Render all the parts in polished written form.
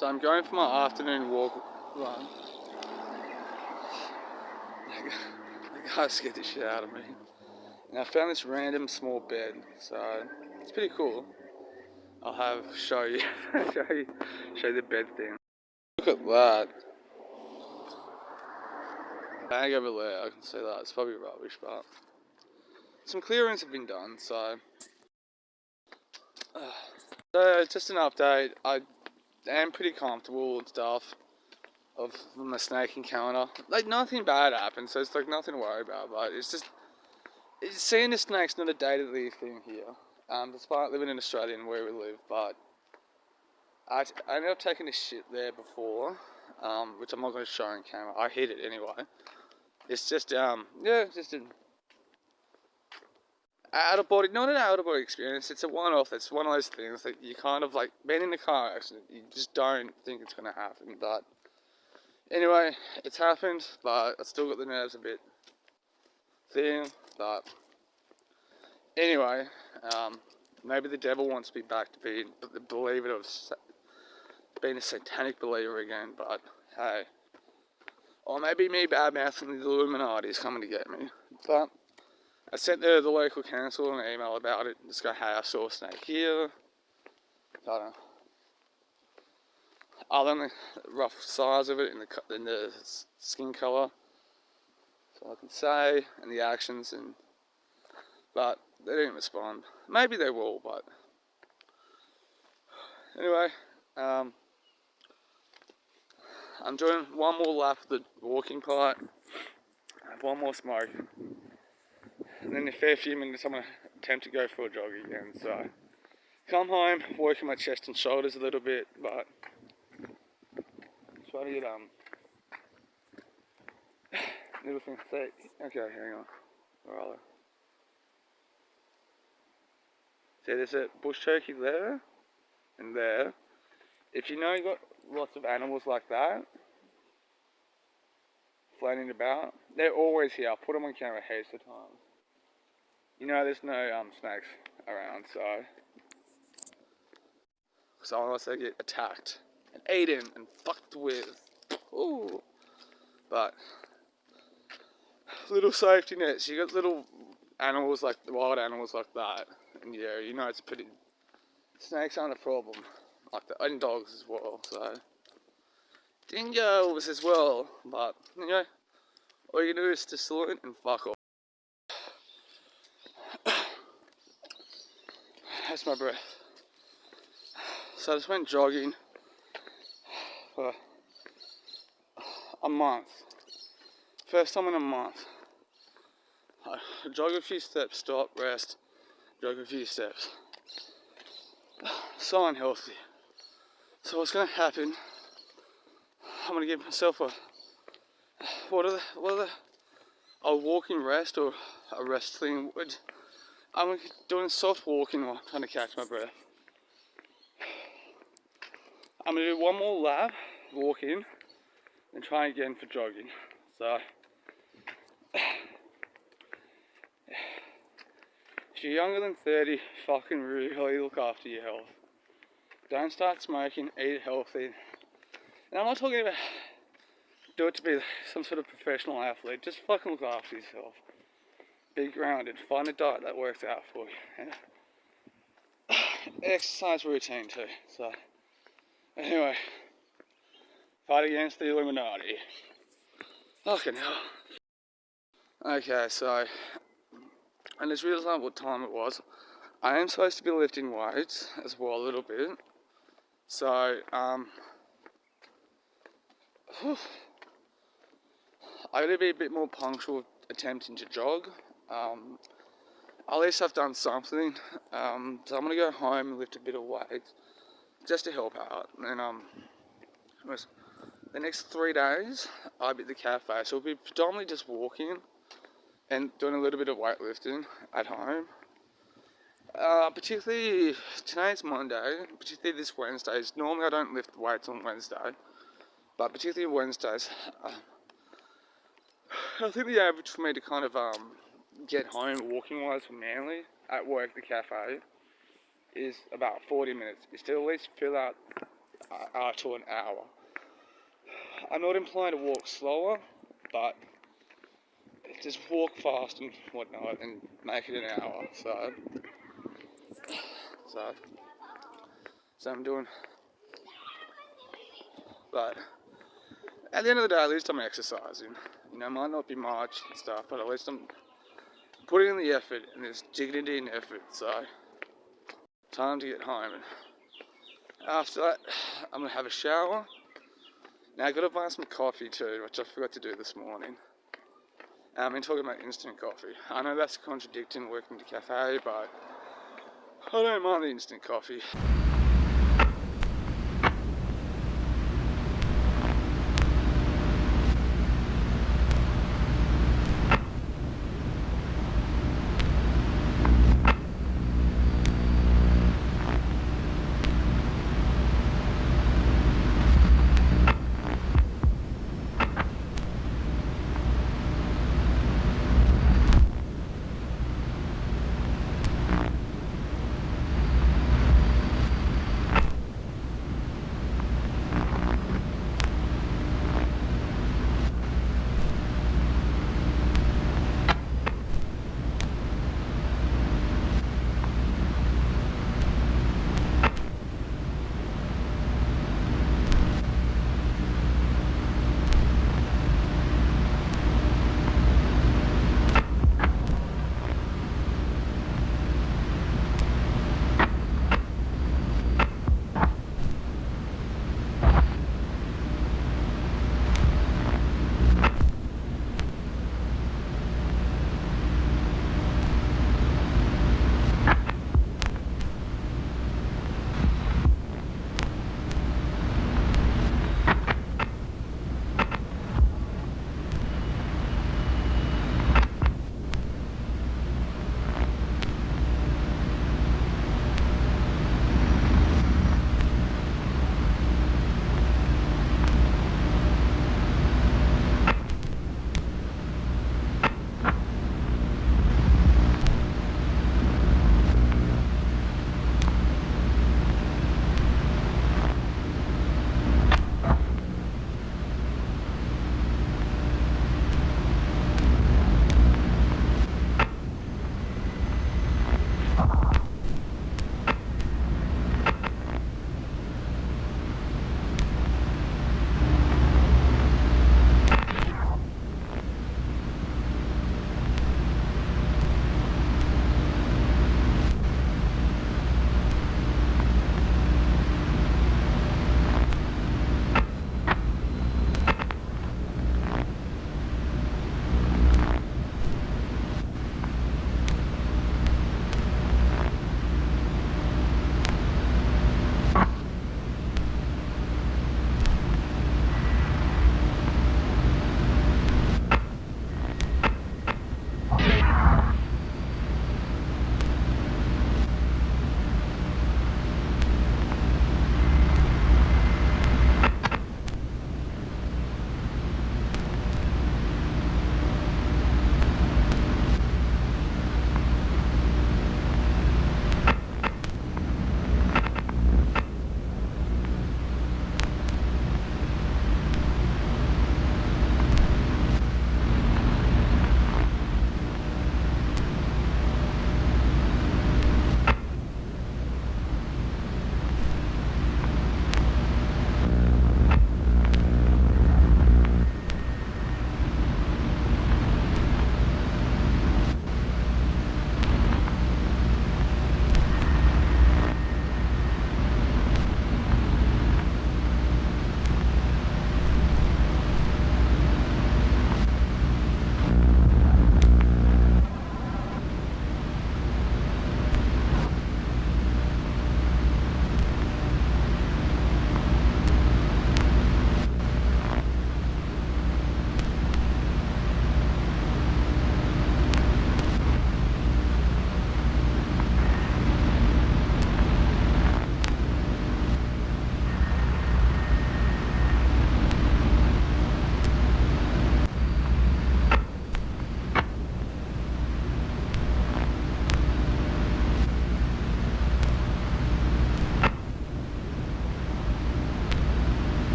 So I'm going for my afternoon walk run. The guy scared the shit out of me. And I found this random small bed, so it's pretty cool. I'll show you show you the bed thing. Look at that. Bag over there, I can see that. It's probably rubbish, but some clearance have been done, so just an update. I am pretty comfortable and stuff of my snake encounter. Like nothing bad happened, so it's like nothing to worry about, but seeing the snake's not a day-to-day thing here. Despite living in Australia and where we live, but I ended up taking a shit there before, which I'm not going to show on camera. I hid it anyway. It's just just an not an out of body experience. It's a one-off. It's one of those things that you kind of like, being in a car accident, you just don't think it's going to happen. But anyway, it's happened, but I still got the nerves a bit thin. But anyway, maybe the devil wants me back to be the believer of being a satanic believer again, but hey. Or maybe me bad-mouthing the Illuminati is coming to get me. But I sent the local council an email about it. Just go, hey, I saw a snake here. I don't know. Other than the rough size of it and the skin colour, that's all I can say, and the actions, but they didn't respond. Maybe they will, but anyway, I'm doing one more lap of the walking part, one more smoke, and then in a fair few minutes I'm going to attempt to go for a jog again. So come home, working my chest and shoulders a little bit, but try to get little thing. Say, okay, hang on. Where are they? See, there's a bush turkey there and there. If you know you've got lots of animals like that floating about, they're always here. I'll put them on camera heaps of times. You know, there's no snakes around, so unless they get attacked and eaten and fucked with. Ooh. But little safety nets. You got little animals like wild animals like that, and yeah, you know it's pretty. Snakes aren't a problem, like the and dogs as well. So dingoes as well, but you know, all you do is to salute and fuck off. That's my breath. So I just went jogging for a month. First time in a month. I jog a few steps, stop, rest, jog a few steps. So unhealthy. So what's going to happen? I'm going to give myself a walking rest or a rest thing. I'm doing soft walking while trying to catch my breath. I'm going to do one more lap walking and try again for jogging. So if you're younger than 30, fucking really look after your health. Don't start smoking, eat healthy. And I'm not talking about do it to be some sort of professional athlete. Just fucking look after yourself. Be grounded. Find a diet that works out for you. And exercise routine too. So anyway, fight against the Illuminati. Fucking hell. Okay, so I just realised what time it was. I am supposed to be lifting weights as well a little bit. So I gotta be a bit more punctual attempting to jog. At least I've done something. So I'm gonna go home and lift a bit of weight just to help out. And the next 3 days I'll be at the cafe, so it'll be predominantly just walking and doing a little bit of weightlifting at home. Particularly today's Monday, particularly this Wednesday. Normally I don't lift weights on Wednesday, but particularly Wednesdays. I think the average for me to kind of get home walking wise from Manly at work, the cafe, is about 40 minutes. Is to at least fill out to an hour. I'm not implying to walk slower, but just walk fast and whatnot and make it an hour. So I'm doing. But at the end of the day, at least I'm exercising. Might not be much and stuff, but at least I'm putting in the effort, and there's dignity in effort. So time to get home, and after that, I'm gonna have a shower. Now I gotta buy some coffee too, which I forgot to do this morning. I've been talking about instant coffee. I know that's contradicting working at a cafe, but I don't mind the instant coffee.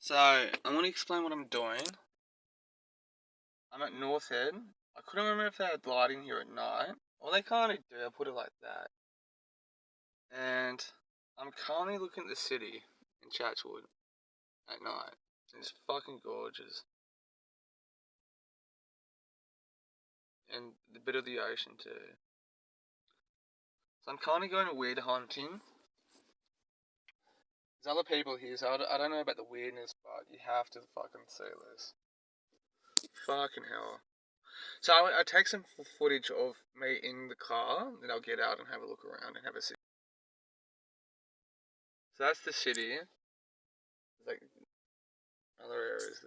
So, I want to explain what I'm doing. I'm at North Head. I couldn't remember if they had lighting here at night. Well, they kind of do, I'll put it like that. And I'm currently looking at the city in Chatswood at night. It's fucking gorgeous. And the bit of the ocean too. So I'm kind of going weird hunting. There's other people here, so I don't know about the weirdness, but you have to fucking see this. Fucking hell. So I take some footage of me in the car, then I'll get out and have a look around and have a see. So that's the city. There's like other areas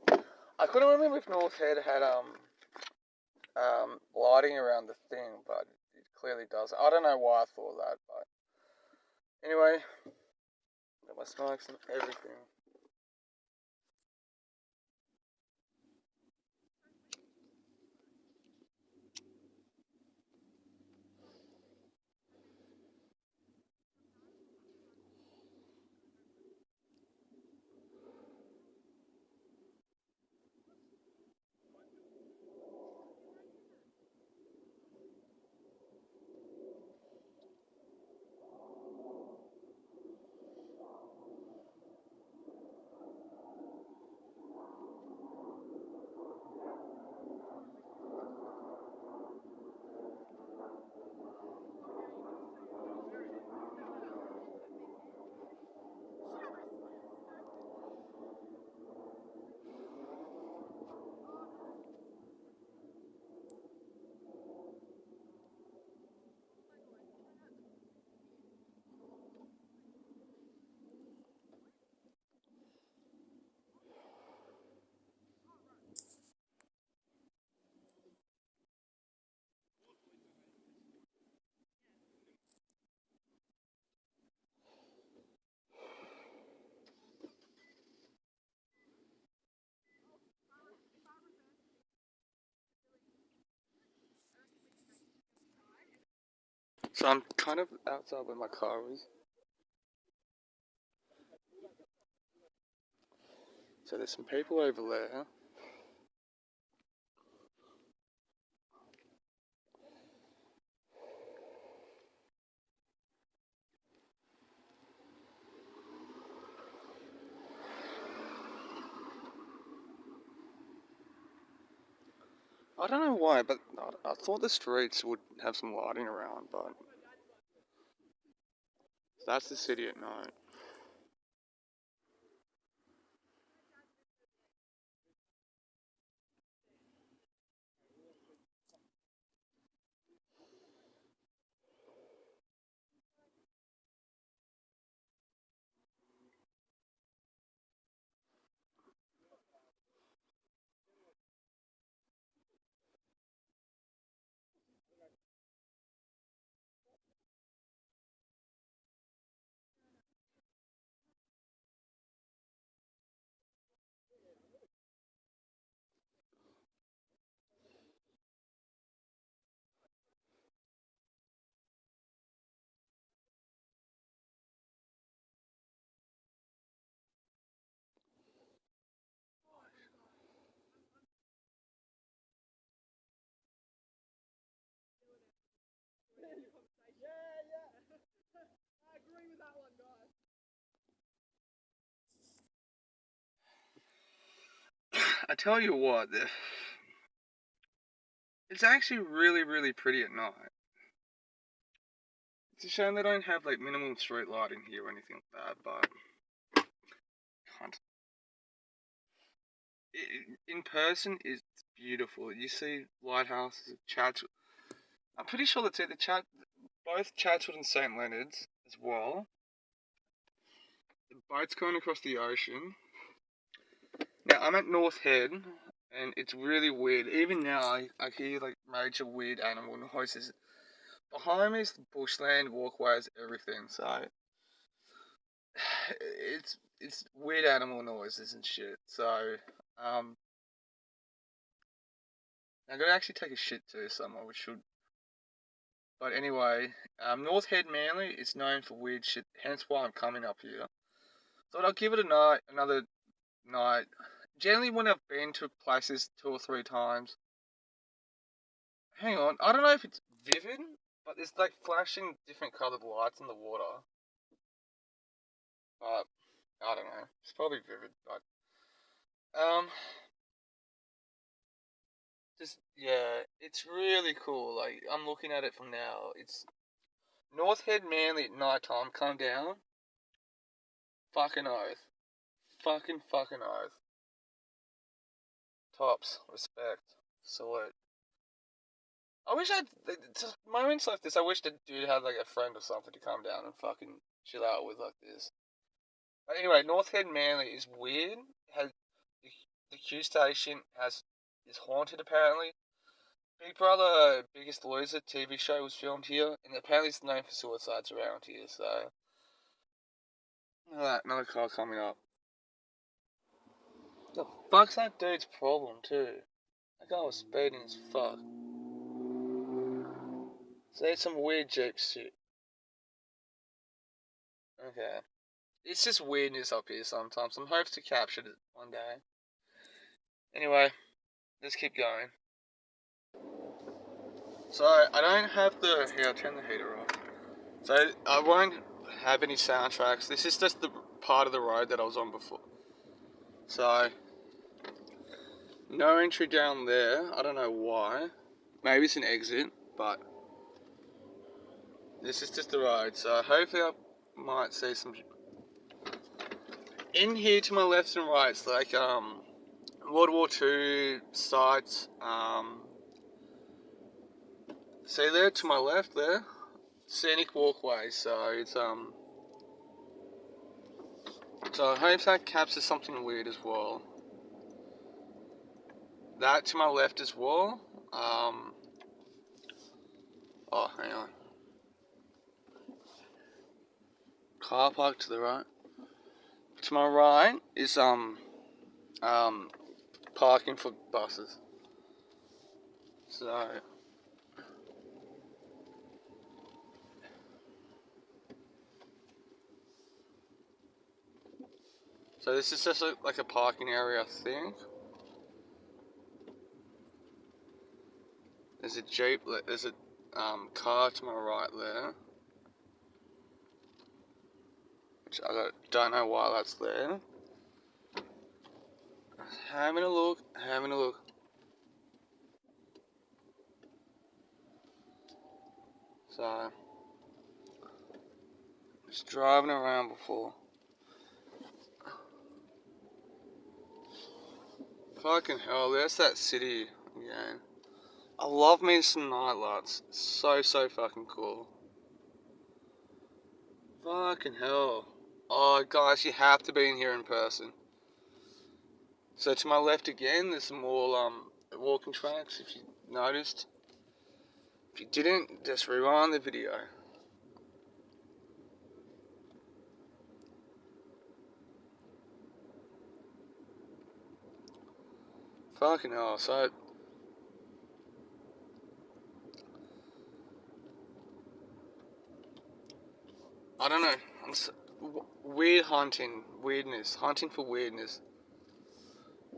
there. I couldn't remember if North Head had lighting around the thing, but it clearly does. I don't know why I thought that, but anyway, got my smokes and everything. So I'm kind of outside where my car is. So there's some people over there. I don't know why, but I thought the streets would have some lighting around, but that's the city at night. I tell you what, it's actually really, really pretty at night. It's a shame they don't have like minimal street lighting here or anything like that, but can't. In person, it's beautiful. You see lighthouses, Chatswood. I'm pretty sure that's either both Chatswood and St. Leonard's as well. The boat's going across the ocean. Now I'm at North Head, and it's really weird. Even now, I hear like major weird animal noises. Behind me is bushland, walkways, everything. So it's weird animal noises and shit. So um, I'm gonna actually take a shit too somewhere, which should. But anyway, North Head Manly is known for weird shit, hence why I'm coming up here. Thought I'll give it another night. Generally, when I've been to places 2 or 3 times, hang on, I don't know if it's vivid, but there's like flashing different coloured lights in the water. But I don't know, it's probably vivid, but just yeah, it's really cool. Like I'm looking at it from now. It's North Head Manly at night time. Come down, fucking oath, fucking oath. Tops, respect, salute. I wish just moments like this. I wish the dude had like a friend or something to come down and fucking chill out with like this. But anyway, North Head Manly is weird. Has the, the Q station is haunted apparently. Big Brother Biggest Loser TV show was filmed here, and apparently it's known for suicides around here. So another car coming up. The fuck's that dude's problem too? That guy was speeding as fuck. So it's some weird Jeep shit. Okay. It's just weirdness up here sometimes. I'm hoping to capture it one day. Anyway, let's keep going. So, I don't have here, I'll turn the heater off. So, I won't have any soundtracks. This is just the part of the road that I was on before. So, no entry down there. I don't know why. Maybe it's an exit, but this is just the road. So, hopefully I might see some... In here to my left and right, it's like, World War II sites, see there to my left there, scenic walkway. So it's so I hope that captures something weird as well. That to my left as well. Oh, hang on. Car park to the right. To my right is parking for buses. So this is just like a parking area, I think. There's a Jeep, there's a car to my right there. Which I don't know why that's there. Having a look. So, just driving around before. Fucking hell, there's that city again. I love me some night lights. So fucking cool. Fucking hell. Oh, guys, you have to be in here in person. So to my left again, there's some more walking tracks. If you noticed, if you didn't, just rewind the video. Fucking hell. So I don't know. Weird hunting, hunting for weirdness.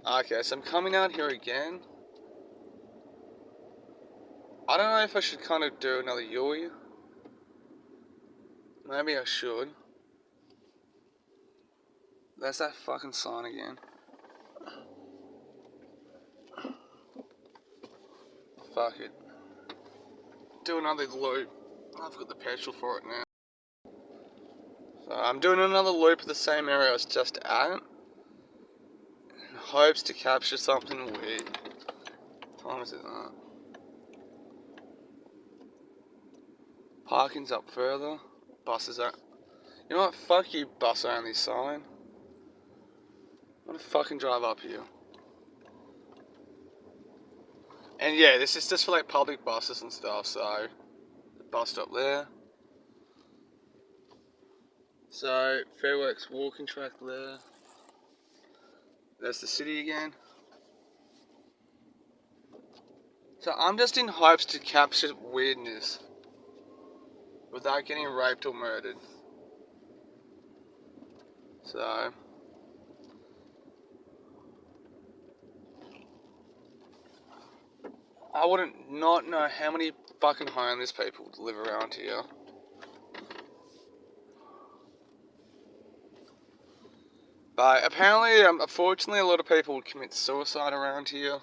Okay, so I'm coming out here again. I don't know if I should kind of do another Yui. Maybe I should. There's that fucking sign again. Fuck it. Do another loop. I've got the petrol for it now. So I'm doing another loop of the same area I was just at. In hopes to capture something weird. What time is it now? Parking's up further. Buses are... You know what? Fuck you, bus only sign. I'm gonna fucking drive up here. And yeah, this is just for like public buses and stuff, so the bus stop there. So Fairworks walking track there. There's the city again. So I'm just in hopes to capture weirdness. without getting raped or murdered. So I wouldn't not know how many fucking homeless people live around here. But apparently, unfortunately, a lot of people commit suicide around here.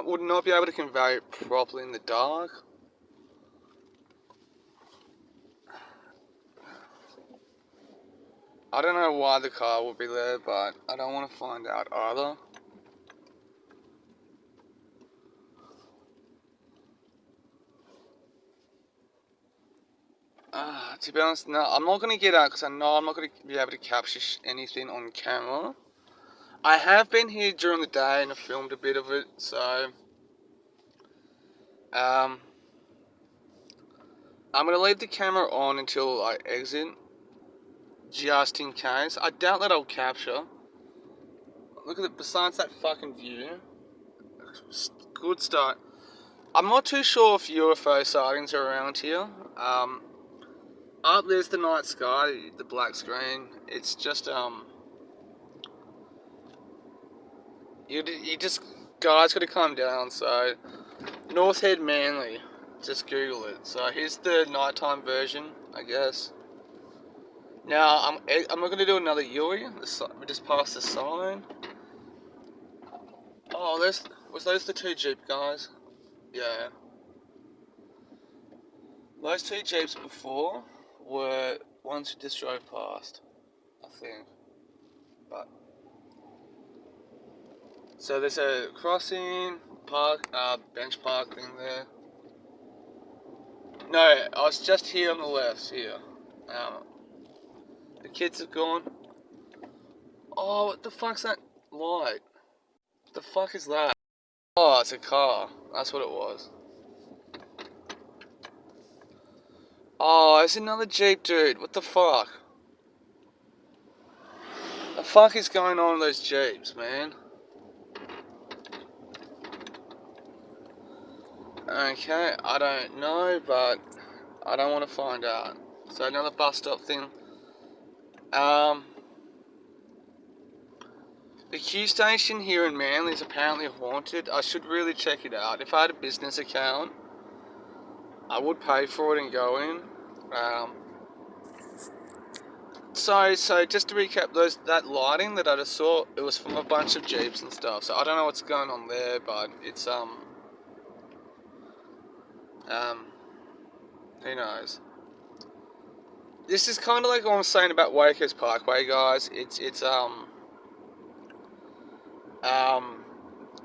Would not be able to convey it properly in the dark. I don't know why the car will be there, but I don't want to find out either. To be honest, no, I'm not going to get out because I know I'm not going to be able to capture anything on camera. I have been here during the day and I filmed a bit of it, so I'm going to leave the camera on until I exit, just in case. I doubt that I'll capture. Look at it, besides that fucking view, good start. I'm not too sure if UFO sightings are around here. Up there's the night sky, the black screen. It's just you just guys gotta calm down. So North Head Manly, just Google it. So here's the nighttime version, I guess. Now I'm not gonna do another Yui. We just passed the sign. Oh, was those the two Jeep guys? Yeah. Those two Jeeps before were ones who just drove past, I think. But so there's a crossing bench park thing there. No, I was just here on the left here. The kids have gone. Oh, what the fuck's that light? What the fuck is that? Oh, it's a car. That's what it was. Oh, there's another Jeep, dude. What the fuck? The fuck is going on with those Jeeps, man? Okay, I don't know, but I don't want to find out. So another bus stop thing. The Q station here in Manly is apparently haunted. I should really check it out. If I had a business account, I would pay for it and go in. So just to recap, that lighting that I just saw, it was from a bunch of Jeeps and stuff. So I don't know what's going on there, but it's who knows. This is kind of like what I'm saying about Wakers Parkway, guys. It's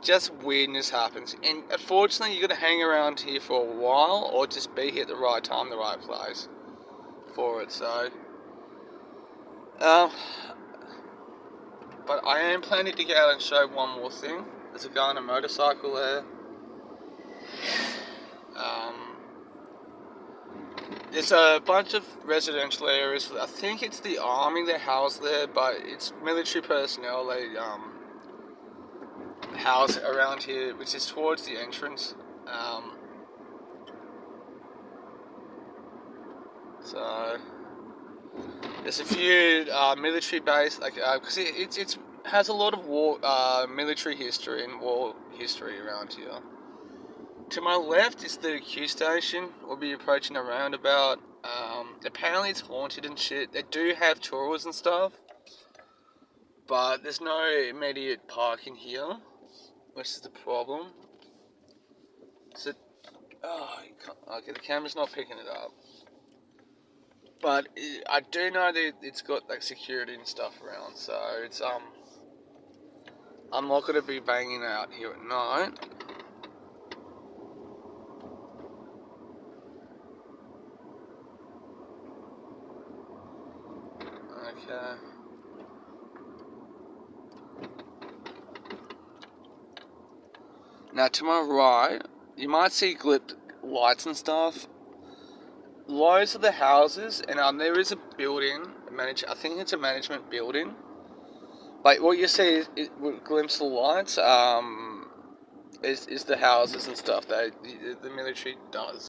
just weirdness happens, and unfortunately, you got to hang around here for a while, or just be here at the right time, the right place for it. So, but I am planning to get out and show one more thing. There's a guy on a motorcycle there. There's a bunch of residential areas. I think it's the army they're housed there, but it's military personnel. They house around here, which is towards the entrance. So there's a few military base, like because it's has a lot of war, military history and war history around here. To my left is the Q station. We'll be approaching a roundabout. Apparently it's haunted and shit. They do have tours and stuff, but there's no immediate parking here, which is the problem. So, okay, the camera's not picking it up. But I do know that it's got like security and stuff around, so it's I'm not gonna be banging out here at night. Okay. Now to my right, you might see clipped lights and stuff. Loads of the houses, and there is a building, I think it's a management building. Like what you see is, with glimpse of lights, is the houses and stuff that the military does.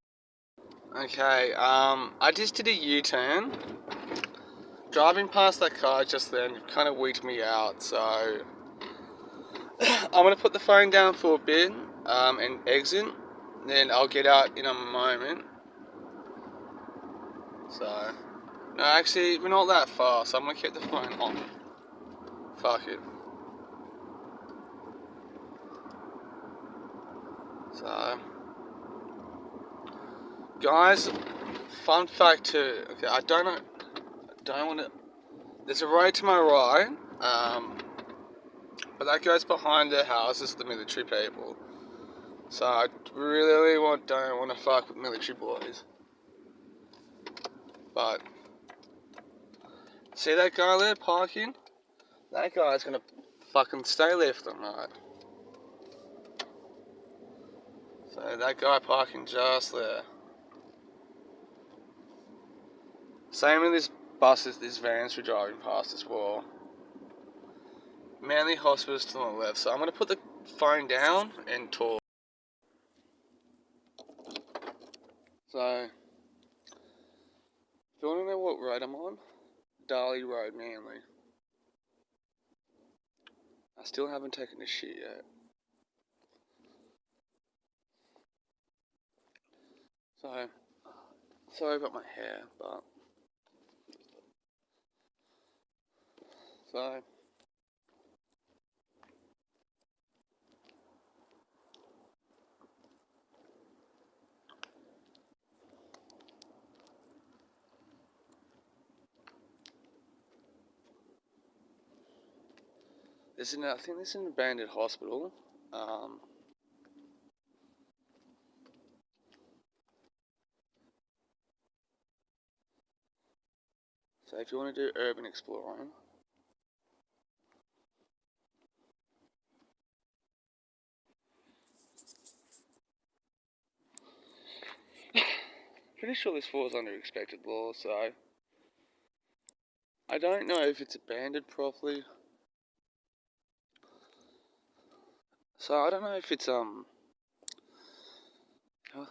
Okay, I just did a U-turn. Driving past that car just then kind of wigged me out, so I'm going to put the phone down for a bit and exit. Then I'll get out in a moment. So, no, actually, we're not that far, so I'm going to keep the phone on. Fuck it. So, guys, fun fact too. Okay, I don't want to. There's a road to my right, but that goes behind the houses of the military people. So I really don't want to fuck with military boys. But see that guy there parking? That guy's gonna fucking stay left and right. So that guy parking just there. Same with this buses, these vans we're driving past as well. Manly Hospital's to the left, so I'm gonna put the phone down and talk. So, if you wanna know what road I'm on, Darcy Road, Manly. I still haven't taken a shit yet. So, sorry about my hair, but so I think this is an abandoned hospital. So if you want to do urban exploring, pretty sure this falls under expected law, so I don't know if it's abandoned properly. So I don't know if it's I don't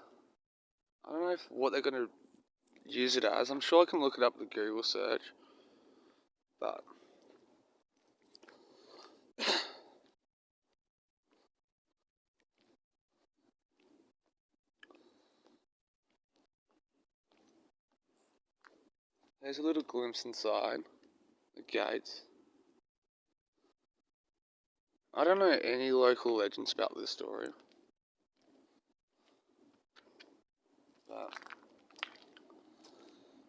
know if what they're gonna use it as. I'm sure I can look it up with Google search, but there's a little glimpse inside the gates. I don't know any local legends about this story, but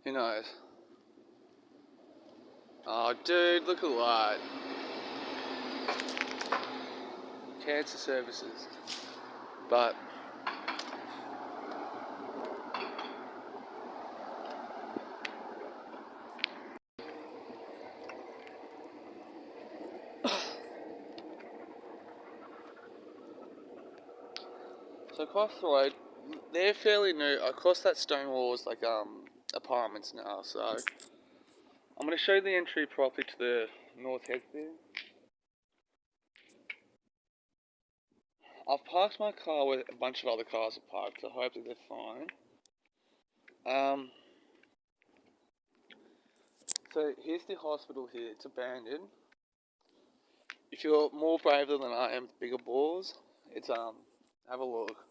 who knows? Oh, dude, look at that. Cancer services. But so across the road, they're fairly new. Across that stone wall is like apartments now. So I'm gonna show you the entry properly to the north head there. I've parked my car where a bunch of other cars are parked, so hopefully they're fine. So here's the hospital here. It's abandoned. If you're more braver than I am with bigger balls, it's have a look.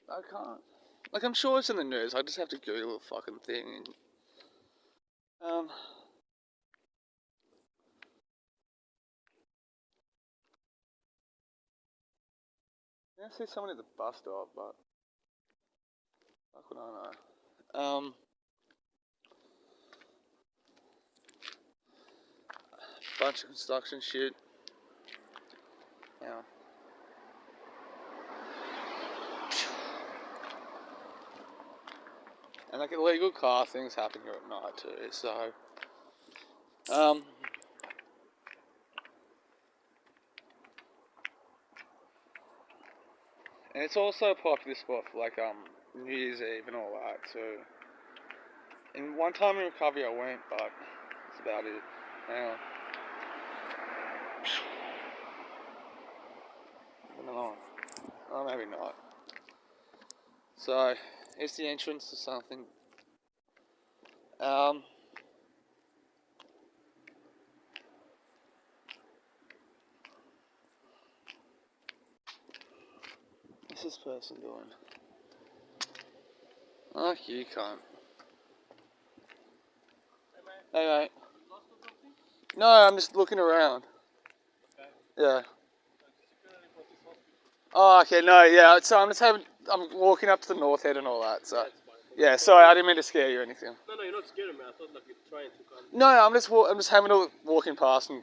I can't. Like, I'm sure it's in the news. I just have to Google the fucking thing. And, I see someone at the bus stop, but fuck would I know. Bunch of construction shit. Yeah. And like illegal car things happen here at night too, so and it's also a popular spot for like New Year's Eve and all that, so and one time in recovery I went, but that's about it. Hang on. No. Oh, maybe not. So, here's the entrance to something. What's this person doing? Oh, you can't. Hey, mate. No, I'm just looking around. Yeah. Oh, okay, no, yeah. So I'm walking up to the north head and all that. So, yeah. Sorry, I didn't mean to scare you or anything. No, you're not scaring me. I thought like you're trying to come. No, I'm just having a walking past and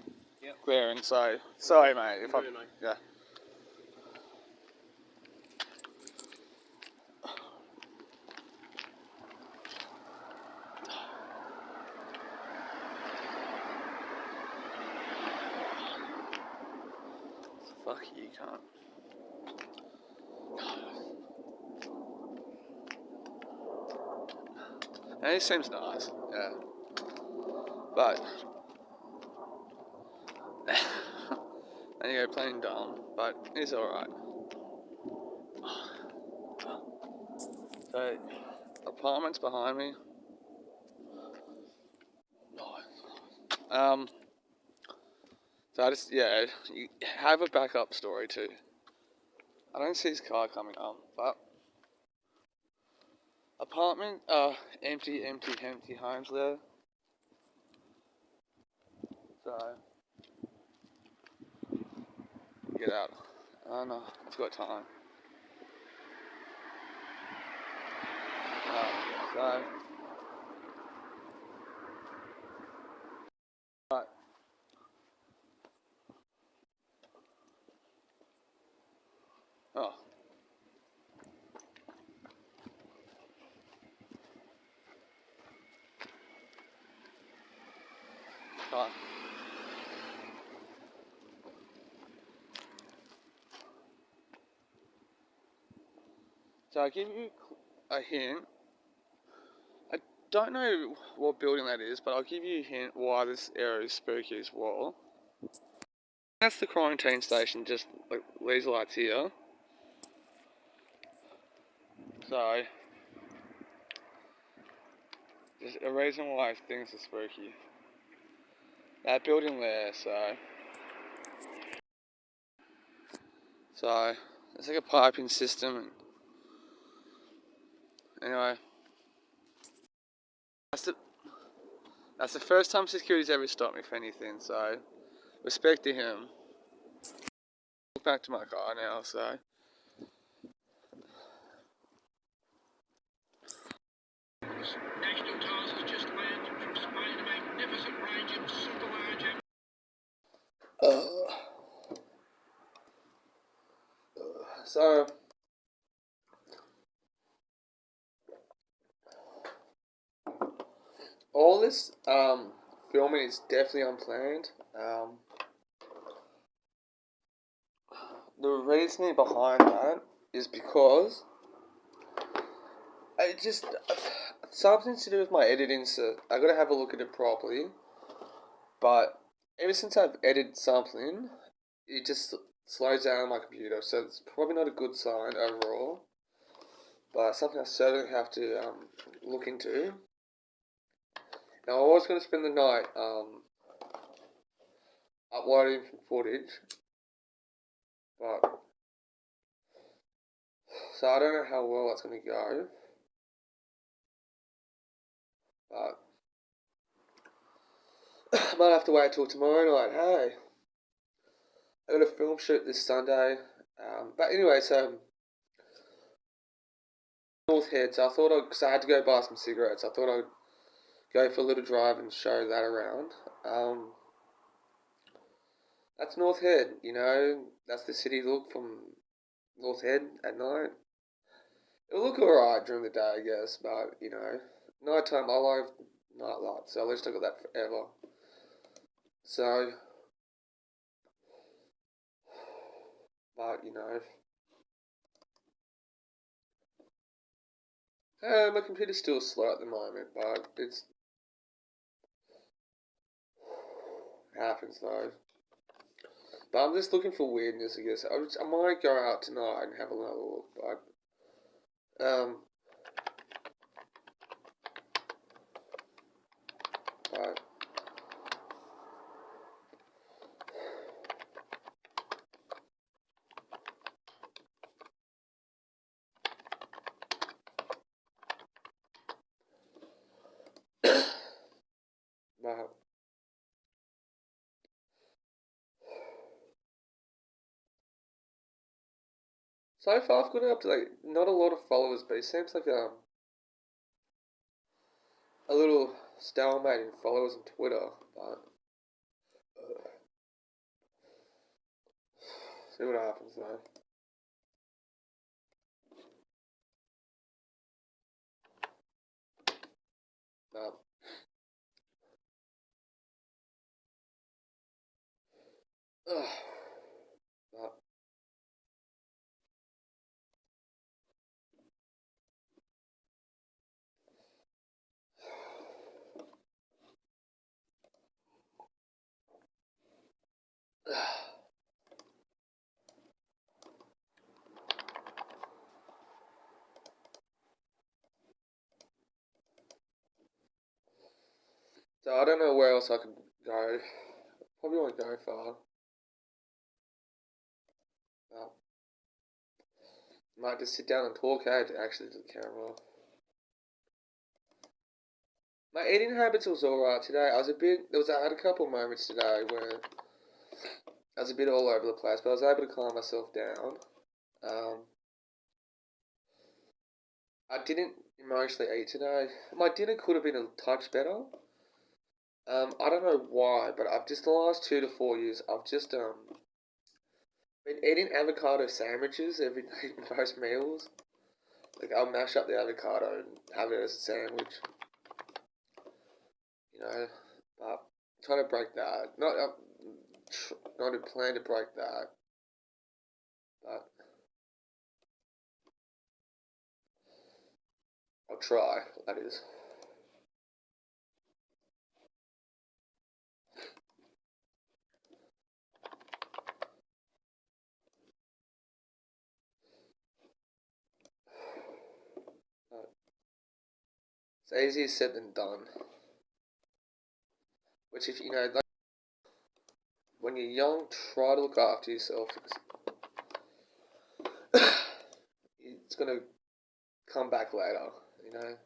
glaring. So, sorry, mate. If I, yeah. Fuck you, can't. And he seems nice, yeah. But and you go playing dumb, but he's alright. So apartments behind me. Um so I just you have a backup story too. I don't see his car coming up, but apartment empty homes there. So get out. Oh no, I've got time. So right. Oh. Time. So I'll give you a hint. I don't know what building that is, but I'll give you a hint why this area is spooky as well. That's the quarantine station, just like these lights here. So, there's a reason why things are spooky. That building there, so it's like a piping system. Anyway, that's the first time security's ever stopped me for anything. So, respect to him. Look back to my car now. So. National Tiles has just landed from Spain, a magnificent range of super large. So, all this filming is definitely unplanned. The reasoning behind that is because I just something to do with my editing. So I gotta have a look at it properly. But ever since I've edited something, it just slows down on my computer. So it's probably not a good sign overall. But something I certainly have to look into. Now I was gonna spend the night uploading some footage, but so I don't know how well that's gonna go. But I might have to wait till tomorrow night. Hey, I got a film shoot this Sunday. But anyway, so North Head. So I thought because I had to go buy some cigarettes, I thought I'd go for a little drive and show that around. That's North Head. You know, that's the city look from North Head at night. It'll look alright during the day, I guess, but you know, nighttime I love night lights, so let's talk about that forever. So, but you know, my computer's still slow at the moment, but it's happens though. But I'm just looking for weirdness, I guess. I might go out tonight and have another look, but but but so far I've got up to like not a lot of followers, but it seems like a little stalemate in followers on Twitter. But see what happens though. But, but so I don't know where else I could go. Probably won't go far. Well, might just sit down and talk actually to the camera. My eating habits was alright today. I had a couple of moments today where I was a bit all over the place, but I was able to calm myself down. I didn't emotionally eat today. My dinner could have been a touch better. I don't know why, but I've just the last 2 to 4 years, I've just been eating avocado sandwiches every day for most meals. Like I'll mash up the avocado and have it as a sandwich. You know, but trying to break that. Not a plan to break that, but I'll try. That is. It's easier said than done. Which, if you know, like, when you're young, try to look after yourself because it's gonna come back later. You know.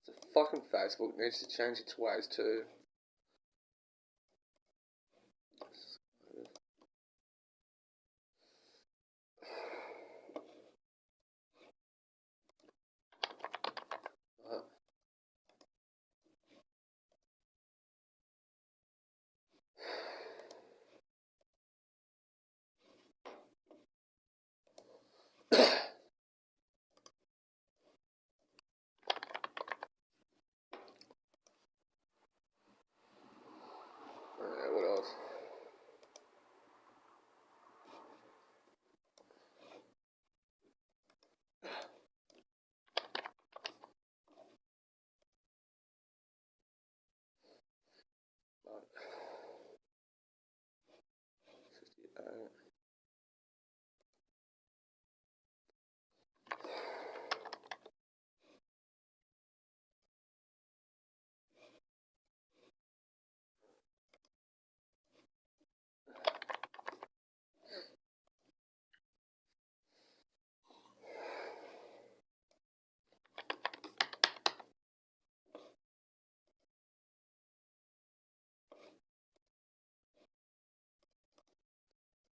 So fucking Facebook needs to change its ways too. What else?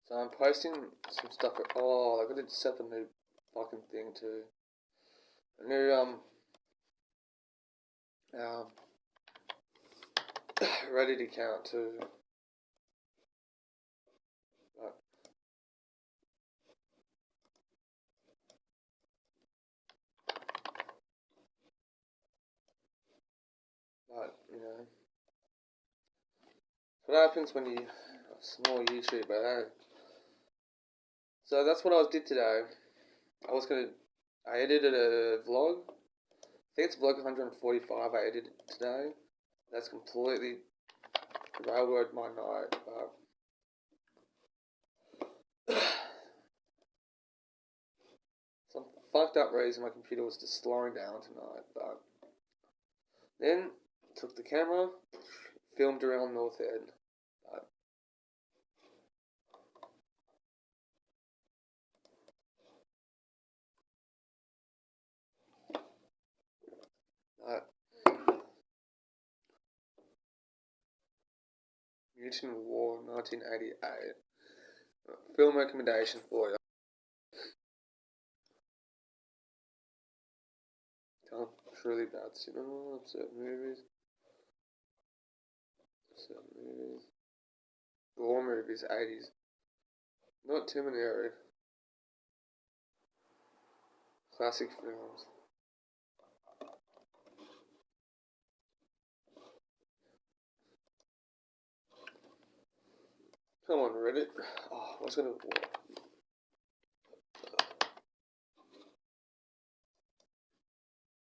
So I'm posting some stuff. Oh, I got to set the new fucking thing to a new um Reddit account too. But you know, what happens when you a small YouTuber? So that's what I did today. I edited a vlog. I think it's vlog 145 I edited today. That's completely railroad my night. Some fucked up reason my computer was just slowing down tonight. But then took the camera, filmed around North End. Mutiny War 1988. Film recommendation for you. Truly bad cinema, certain movies. War movies, 80s. Not too many classic films. Come on, Reddit. Oh, I was gonna.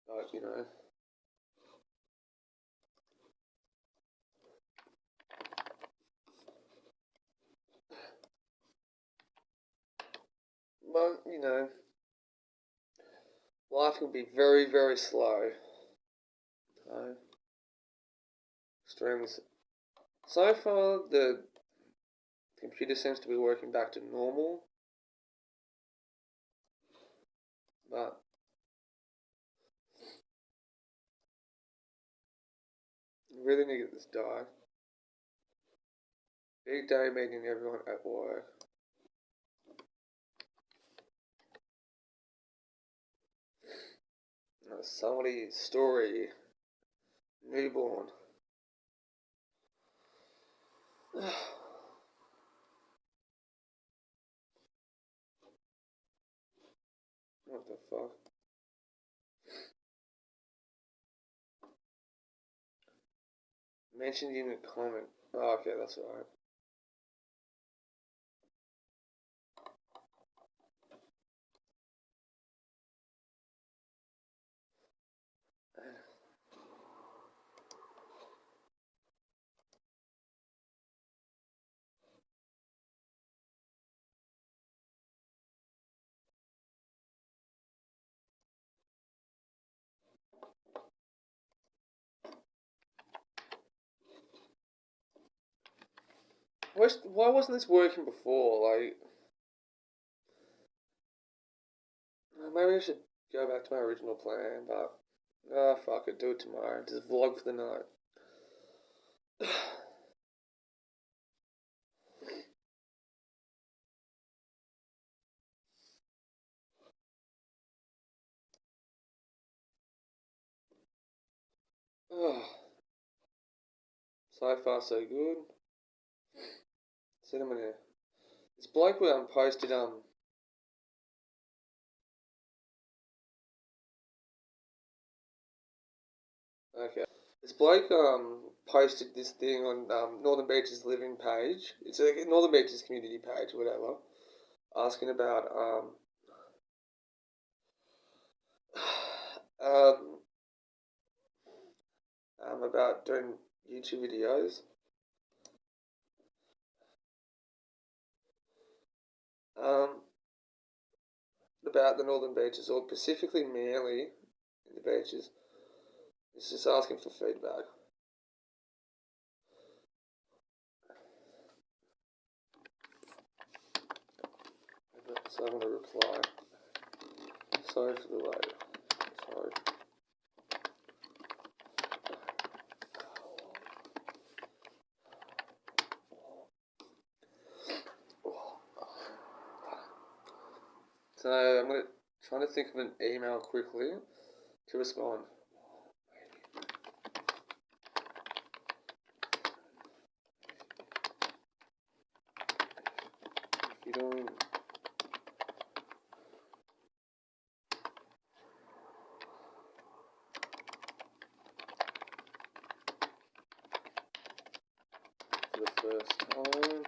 But, you know. But, you know. Life can be very, very slow. So, extremely. So far, the computer seems to be working back to normal. But I really need to get this done. Big day meeting everyone at work. Somebody's story. Newborn. What the fuck? Mentioned in a comment. Oh, okay, that's alright. Why wasn't this working before? Like, maybe I should go back to my original plan, but fuck it, do it tomorrow. Just vlog for the night. So far, so good. Cinnamon here. This bloke posted okay. This bloke posted this thing on Northern Beaches living page. It's a Northern Beaches community page, whatever. Asking about about doing YouTube videos. About the Northern Beaches, or specifically Manly in the beaches. It's just asking for feedback. So I'm going to reply. Sorry for the wait. Sorry. So I'm trying to think of an email quickly to respond. If you don't. For the first time.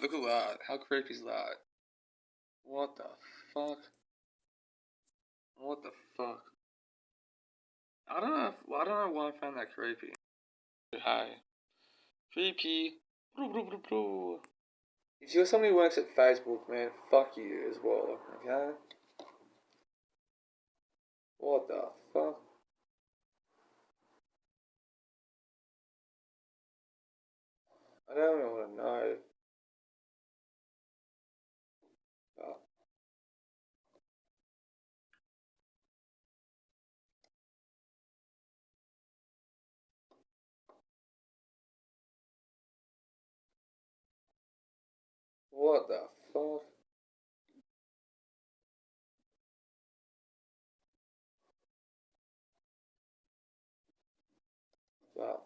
Look at that. How creepy is that? What the fuck? What the fuck? I don't know why I found that creepy. Hi. Creepy. If you're somebody who works at Facebook, man, fuck you as well, okay? What the fuck? I don't even want to know. But what the fuck? But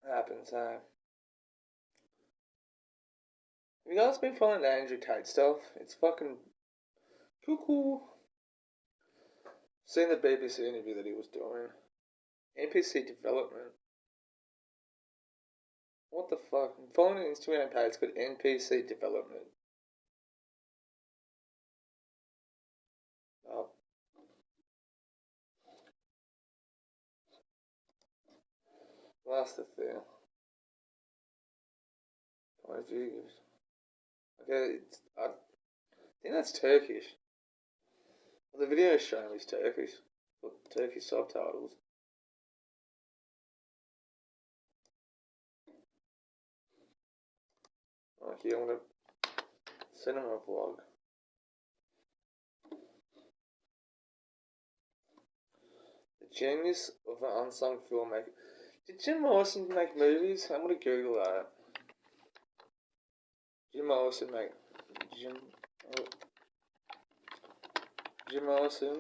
happens, hey? Have you guys been following the Andrew Tate stuff? It's fucking cuckoo. Seen the BBC interview that he was doing. NPC development. What the fuck? I'm following an Instagram page called NPC development. Oh. Well, that's the thing. Oh, jeez. Okay, I think that's Turkish. Well, the video is showing me Turkish. With Turkish subtitles. Okay, I'm gonna cinema vlog. The genius of an unsung filmmaker. Did Jim Morrison make movies? I'm gonna Google that. Jim Morrison make Jim Morrison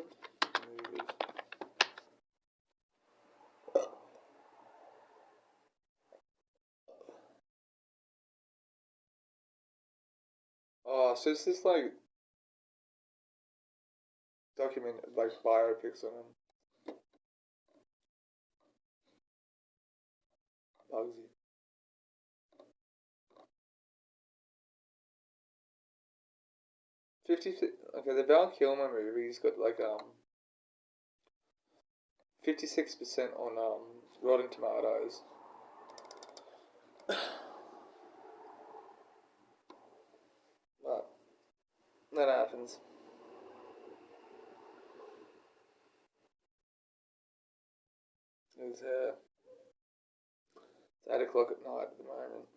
movies. Oh, so it's this like document like biopics on him. Bugsy. 50. Okay, the Val Kilmer movie's got like 56% on Rotten Tomatoes. But that happens. It's 8 o'clock at night at the moment.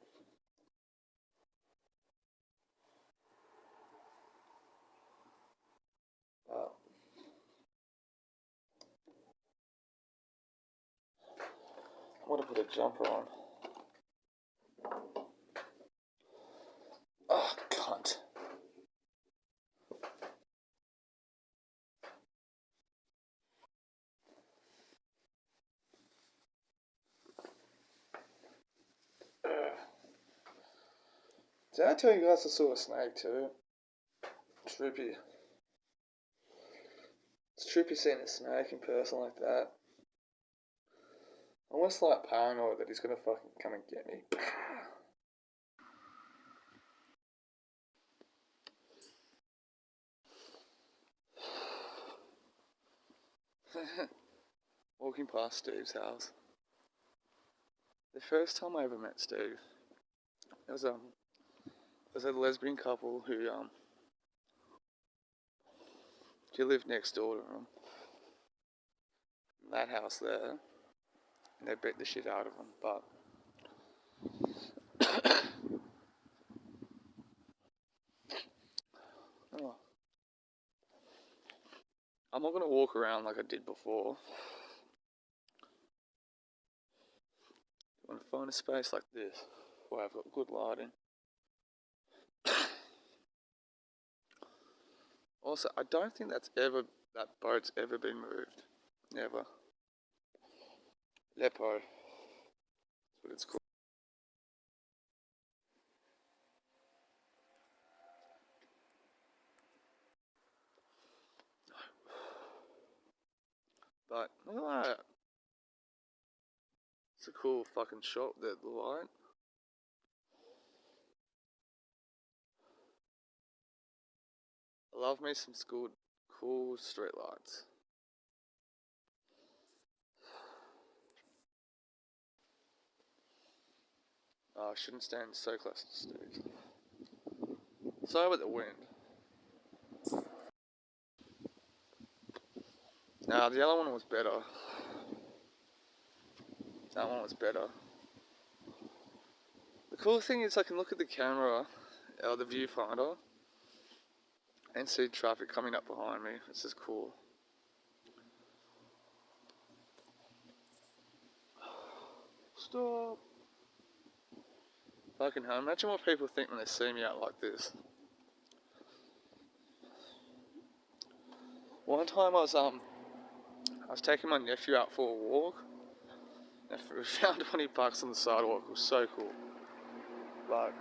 I want to put a jumper on. Oh, cunt. Did I tell you guys I saw a snake too? Trippy. It's trippy seeing a snake in person like that. I'm almost like paranoid that he's gonna fucking come and get me. Walking past Steve's house. The first time I ever met Steve, it was a lesbian couple who she lived next door to him. In that house there, and they beat the shit out of him, but oh, I'm not gonna walk around like I did before. I want to find a space like this where I've got good lighting. Also, I don't think that boat's ever been moved. Never. Lepo. That's what it's called. But look at that. It's a cool fucking shot there, the light. I love me some cool street lights. Oh, I shouldn't stand so close to Steve. Sorry about the wind. Nah, the other one was better. That one was better. The cool thing is I can look at the camera, or the viewfinder, and see traffic coming up behind me. This is cool. Stop. Fucking hell, imagine what people think when they see me out like this. One time I was taking my nephew out for a walk, and we found $20 on the sidewalk. It was so cool. But,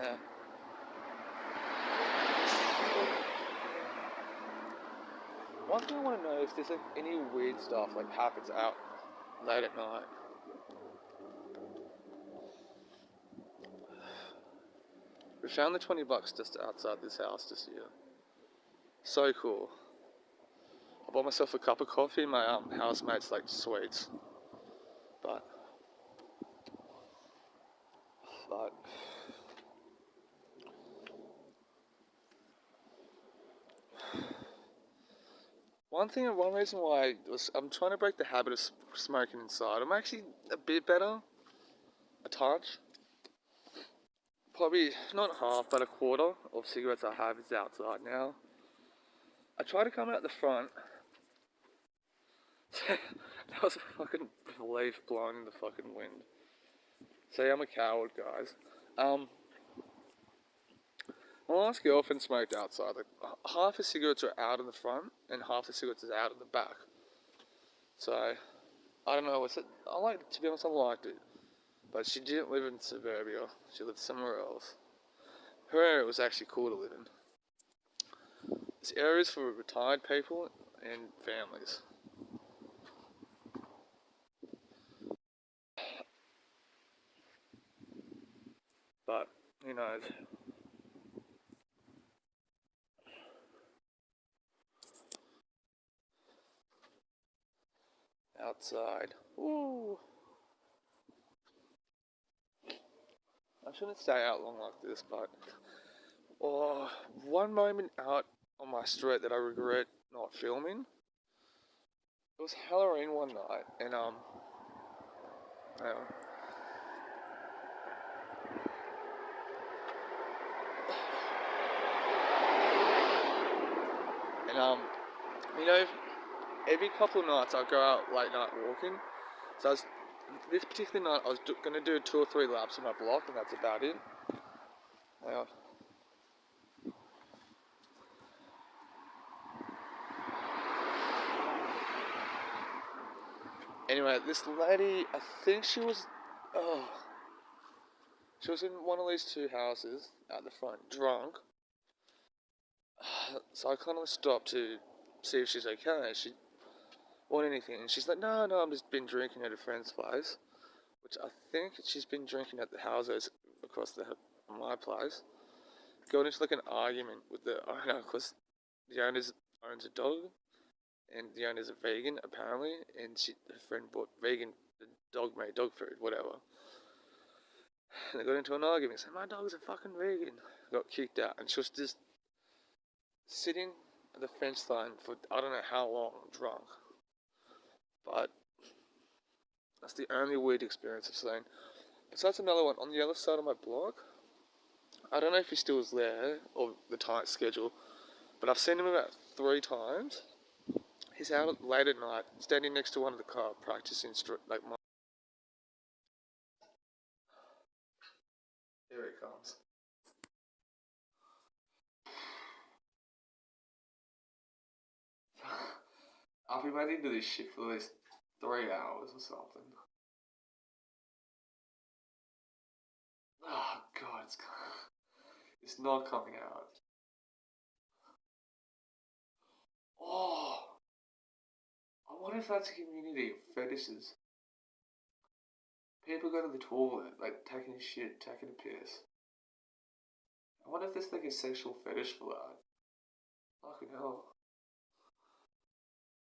yeah. One thing I want to know if there's like any weird stuff like happens out late at night. We found the $20 just outside this house this year. So cool. I bought myself a cup of coffee. My housemates like sweets, but one reason why I'm trying to break the habit of smoking inside. I'm actually a bit better, a touch. Probably not half, but a quarter of cigarettes I have is outside now. I try to come out the front. That was a fucking leaf blowing in the fucking wind. See, I'm a coward, guys. My last girlfriend smoked outside. Like half the cigarettes are out in the front, and half the cigarettes is out in the back. So I don't know. To be honest, I liked it. But she didn't live in suburbia. She lived somewhere else. Her area was actually cool to live in. This area is for retired people and families. But who knows? Outside. Ooh. I shouldn't stay out long like this, but one moment out on my street that I regret not filming. It was Halloween one night, and and you know, every couple of nights I go out late night walking. So this particular night I was going to do 2 or 3 laps on my block, and that's about it. Anyway, this lady, I think she was, She was in one of these two houses at the front, drunk. So I kind of stopped to see if she's okay. She want anything, and she's like, no, I'm just been drinking at a friend's place, which I think she's been drinking at the houses across my place. Got into like an argument with the owner because the owner owns a dog, and the owner's a vegan apparently, and her friend bought vegan dog made dog food, whatever. And they got into an argument, saying my dog's a fucking vegan. Got kicked out, and she was just sitting at the fence line for I don't know how long, drunk. But that's the only weird experience I've seen. Besides another one on the other side of my block. I don't know if he still is there or the tight schedule, but I've seen him about 3 times. He's out late at night, standing next to one of the car, practicing like my. Here he comes. I've been waiting to this shit for at least 3 hours or something. Oh god, it's not coming out. Oh, I wonder if that's a community of fetishes. People go to the toilet, like taking a shit, taking a piss. I wonder if there's like a sexual fetish for that. Fucking hell.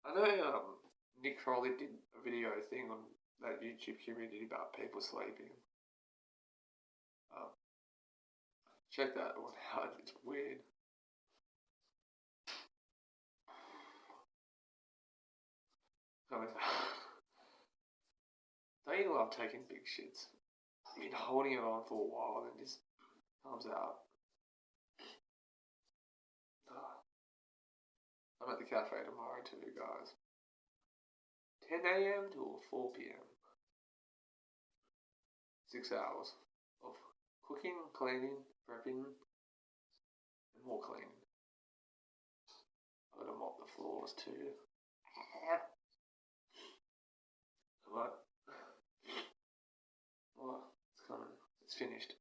I know Nick Crowley did a video thing on that YouTube community about people sleeping. Check that one out, it's weird. Don't you love taking big shits? You've been holding it on for a while and it just comes out. I'm at the cafe tomorrow too, guys. 10 a.m. to 4 p.m. 6 hours of cooking, cleaning, prepping, and more cleaning. I've got to mop the floors too. What? What? It's coming. It's finished.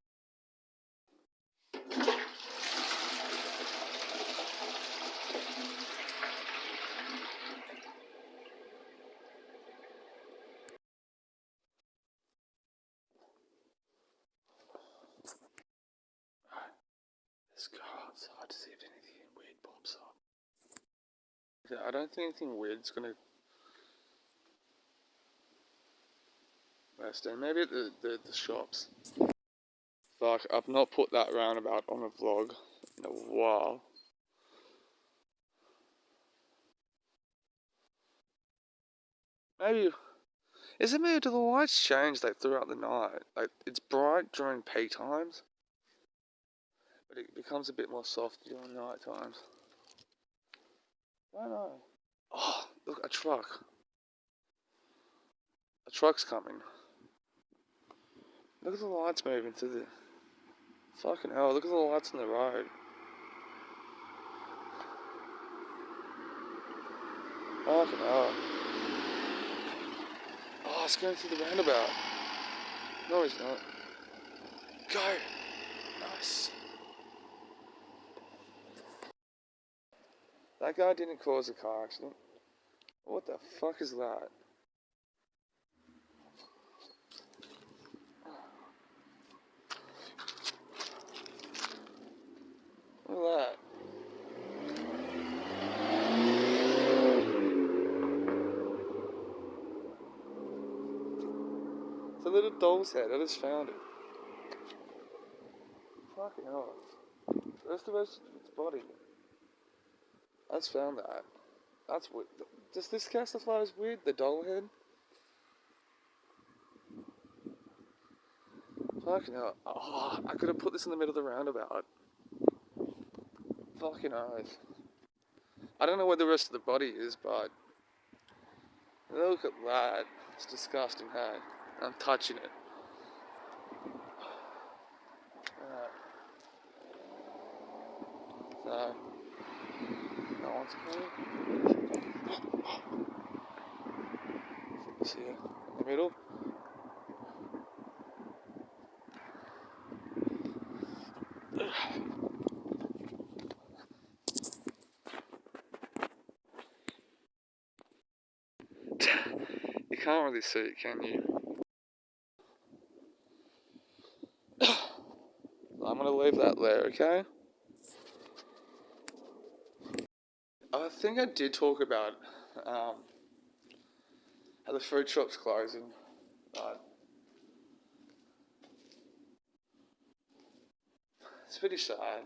Let's go outside to see if anything weird pops up. Yeah, I don't think anything weird's gonna rest in. Maybe at the shops. Fuck, I've not put that roundabout on a vlog in a while. Maybe. Is it maybe do the lights change like throughout the night? Like it's bright during peak times, but it becomes a bit more soft during night times. I don't know. Oh, look, a truck. A truck's coming. Look at the lights moving to the. Fucking hell, look at the lights on the road. Fucking hell. Oh, it's going through the roundabout. No, he's not. Go! Nice. That guy didn't cause a car accident. What the fuck is that? Look at that. It's a little doll's head. I just found it. Fucking hell. Where's the rest of its body? I just found that. That's weird. Does this classify as weird? The doll head? Fucking hell. Oh, I could have put this in the middle of the roundabout. Fucking oath. I don't know where the rest of the body is, but look at that. It's disgusting, hey? I'm touching it. So, no one's coming. It's here, in the middle. can't really see it, can you? I'm gonna leave that there, okay? I think I did talk about how the food shop's closing, but it's pretty sad.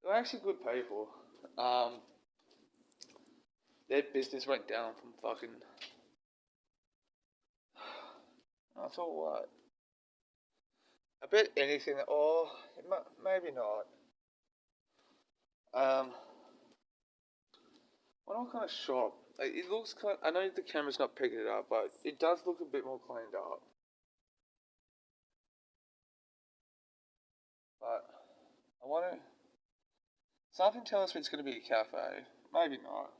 They're actually good people. Their business went down from fucking. I thought what? I bet anything. Oh, maybe not. What kind of shop? Like, it looks kind. I know the camera's not picking it up, but it does look a bit more cleaned up. But I want to. Something tells me it's going to be a cafe. Maybe not.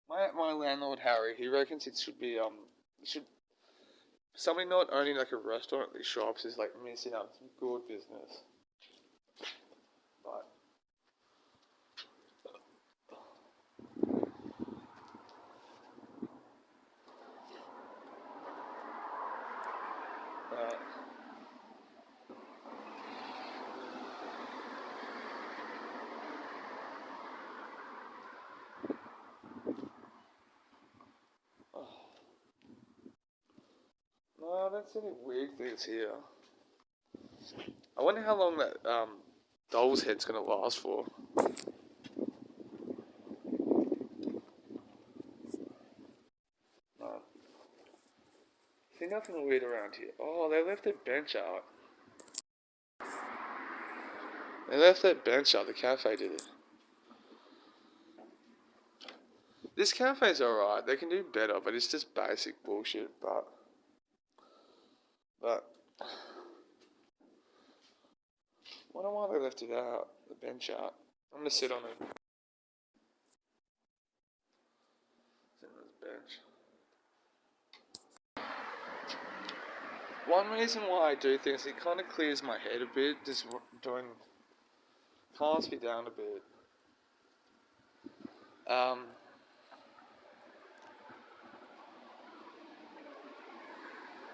My landlord Harry, he reckons it should be should somebody not owning like a restaurant at these shops is like missing out some good business. But uh, no, I don't see any weird things here. I wonder how long that doll's head's gonna last for. No. See nothing weird around here. Oh, they left their bench out. They left that bench out. The cafe did it. This cafe's alright. They can do better, but it's just basic bullshit. But wonder why they left it out. The bench out. I'm gonna sit on it. Sit on this bench. One reason why I do things, it kind of clears my head a bit, just doing, calms me down a bit.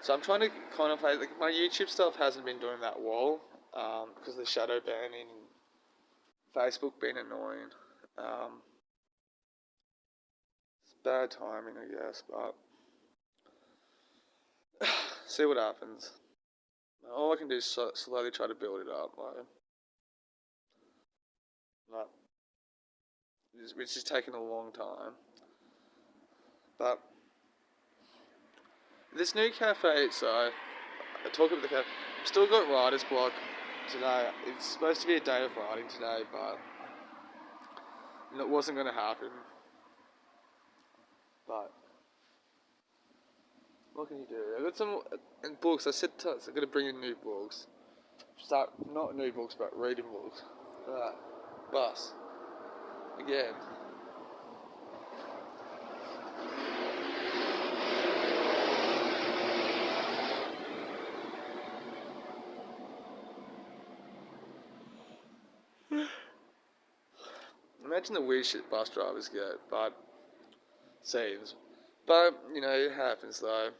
So I'm trying to contemplate, like my YouTube stuff hasn't been doing that well, because of the shadow banning and Facebook being annoying. It's bad timing, I guess, but see what happens. All I can do is slowly try to build it up, like which is taking a long time. But this new cafe, so I talk about the cafe. I've still got writer's block today. It's supposed to be a day of writing today, but it wasn't going to happen. But what can you do? I got some books. I said I'm going to bring in new books. Start not new books, but reading books. Bus again. Imagine the weird shit bus drivers get, but seems. But it happens though.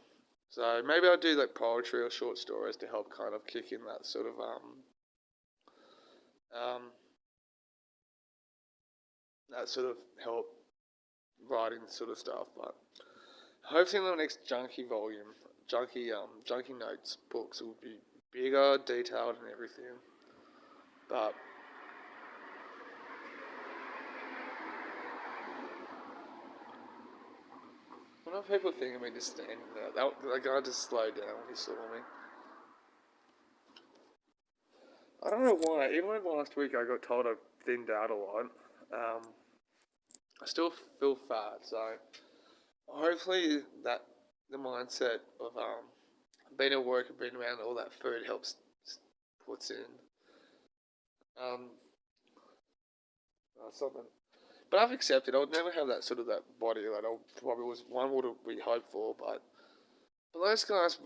So maybe I'll do like poetry or short stories to help kind of kick in that sort of that sort of help writing sort of stuff. But hopefully in the next junkie volume, junkie notes books will be bigger, detailed, and everything. But what if people think of me just standing there? That guy just slowed down when he saw me. I don't know why. Even when last week I got told I thinned out a lot, I still feel fat. So hopefully that the mindset of being at work and being around all that food helps puts in something. But I've accepted. I would never have that sort of that body that I probably was one would be hoped for. But those guys,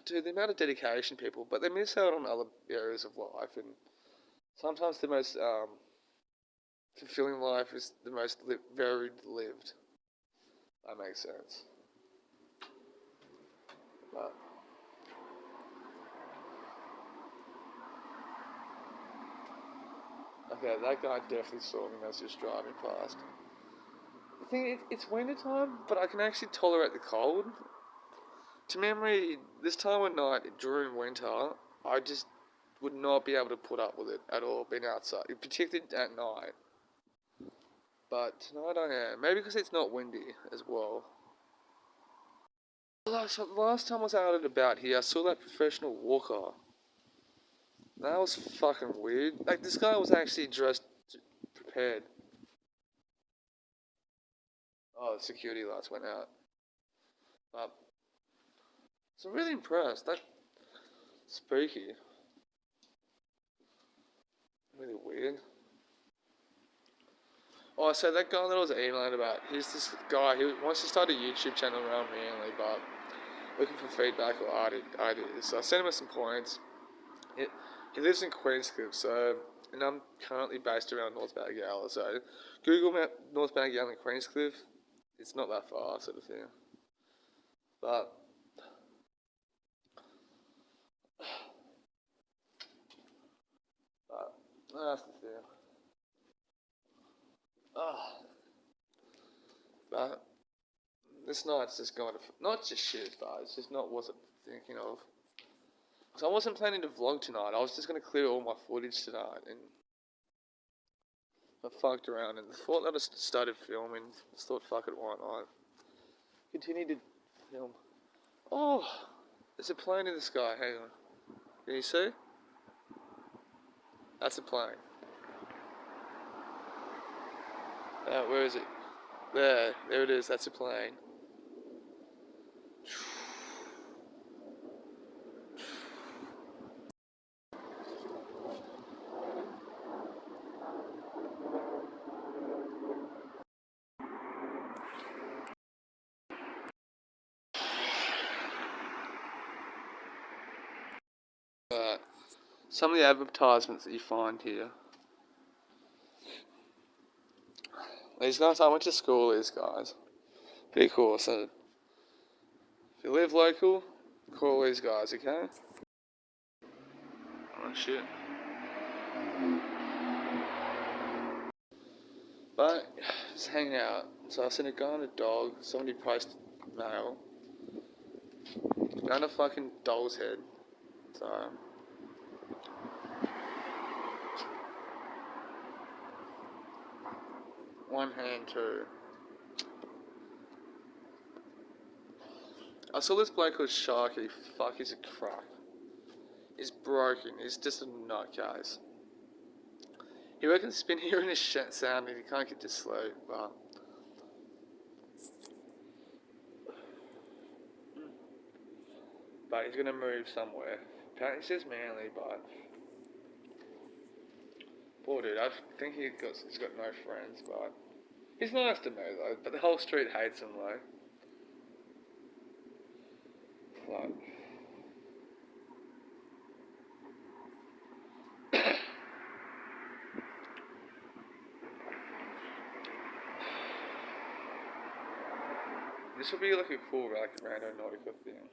dude, the amount of dedication people, but they miss out on other areas of life, and sometimes the most fulfilling life is the most varied lived. That makes sense. But okay, that guy definitely saw me when I was just driving past. The thing is, it's winter time, but I can actually tolerate the cold. To memory, this time of night during winter, I just would not be able to put up with it at all, being outside, particularly at night. But tonight I am. Maybe because it's not windy as well. Last time I was out and about here, I saw that professional walker. That was fucking weird. Like, this guy was actually dressed, prepared. Oh, the security lights went out. But, so I'm really impressed. That's spooky. Really weird. Oh, so that guy that I was emailing about, he's this guy, he wants to start a YouTube channel around Manly, but looking for feedback or ideas. So I sent him some points. He lives in Queenscliff, so, and I'm currently based around North Balgowlah, so Google Map North Balgowlah and Queenscliff, it's not that far, sort of thing. But that's the thing. But this night's just going to, not just shit, but it's just not what I'm thinking of. So I wasn't planning to vlog tonight. I was just going to clear all my footage tonight, and I fucked around and thought that I started filming. Just thought, fuck it, why not? Continued to film. Oh, there's a plane in the sky. Hang on. Can you see? That's a plane. Where is it? There it is. That's a plane. Some of the advertisements that you find here. These guys, I went to school with these guys. Pretty cool. So, if you live local, call these guys, okay? Oh shit. But, just hanging out. So I seen a guy and a dog. Somebody posted mail. Found a fucking doll's head. So, one hand too. I saw this bloke called Sharky. Fuck, he's a crack. He's broken. He's just a nutcase. He reckons he's been hearing his shit sound and he can't get to sleep, but he's gonna move somewhere. Apparently, he says Manly, but poor dude. I think he's got no friends, but he's nice to me though. But the whole street hates him though. Like, this would be like a cool random nautica thing.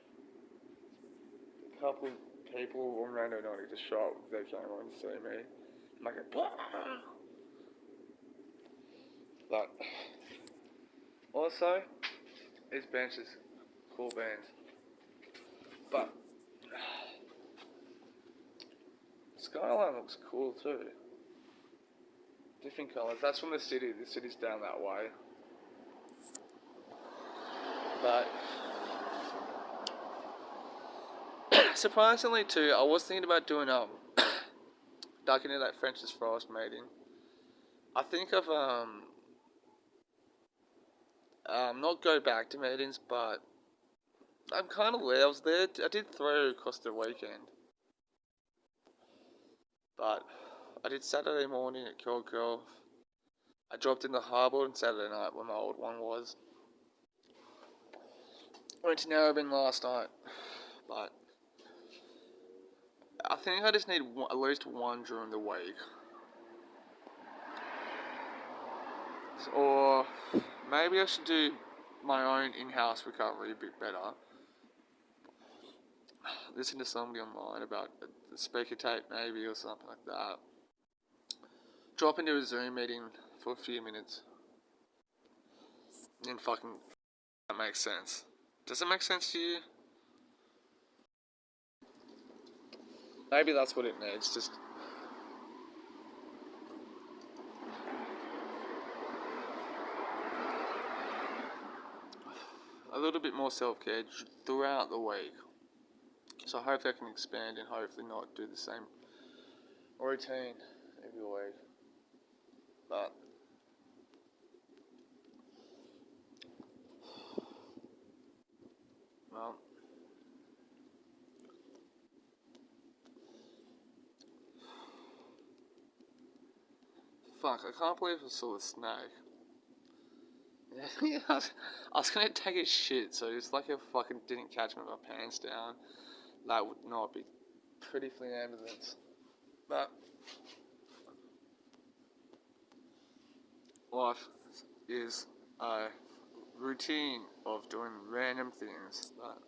A couple people on random nautica just show up with their camera and see me. I'm like, but also, these benches, cool bands. But skyline looks cool too. Different colours. That's from the city. The city's down that way. But surprisingly too, I was thinking about doing ducking into that French's Frost meeting. I think I've not go back to meetings, but I'm kind of there. I was there. I did throw across the weekend, but I did Saturday morning at Curl. I dropped in the harbour on Saturday night where my old one was. Went to Narrabeen last night, but I think I just need at least one during the week. Or maybe I should do my own in-house recovery a bit better, listen to somebody online about a speaker tape maybe or something like that. Drop into a Zoom meeting for a few minutes. And fucking that makes sense. Does it make sense to you? Maybe that's what it needs, just a little bit more self-care throughout the week. So hopefully I can expand and hopefully not do the same routine every week. But well, fuck, I can't believe I saw the snake. Yeah, I was gonna take a shit, so it's like I fucking didn't catch me with my pants down. That would not be pretty clean evidence. But life is a routine of doing random things. But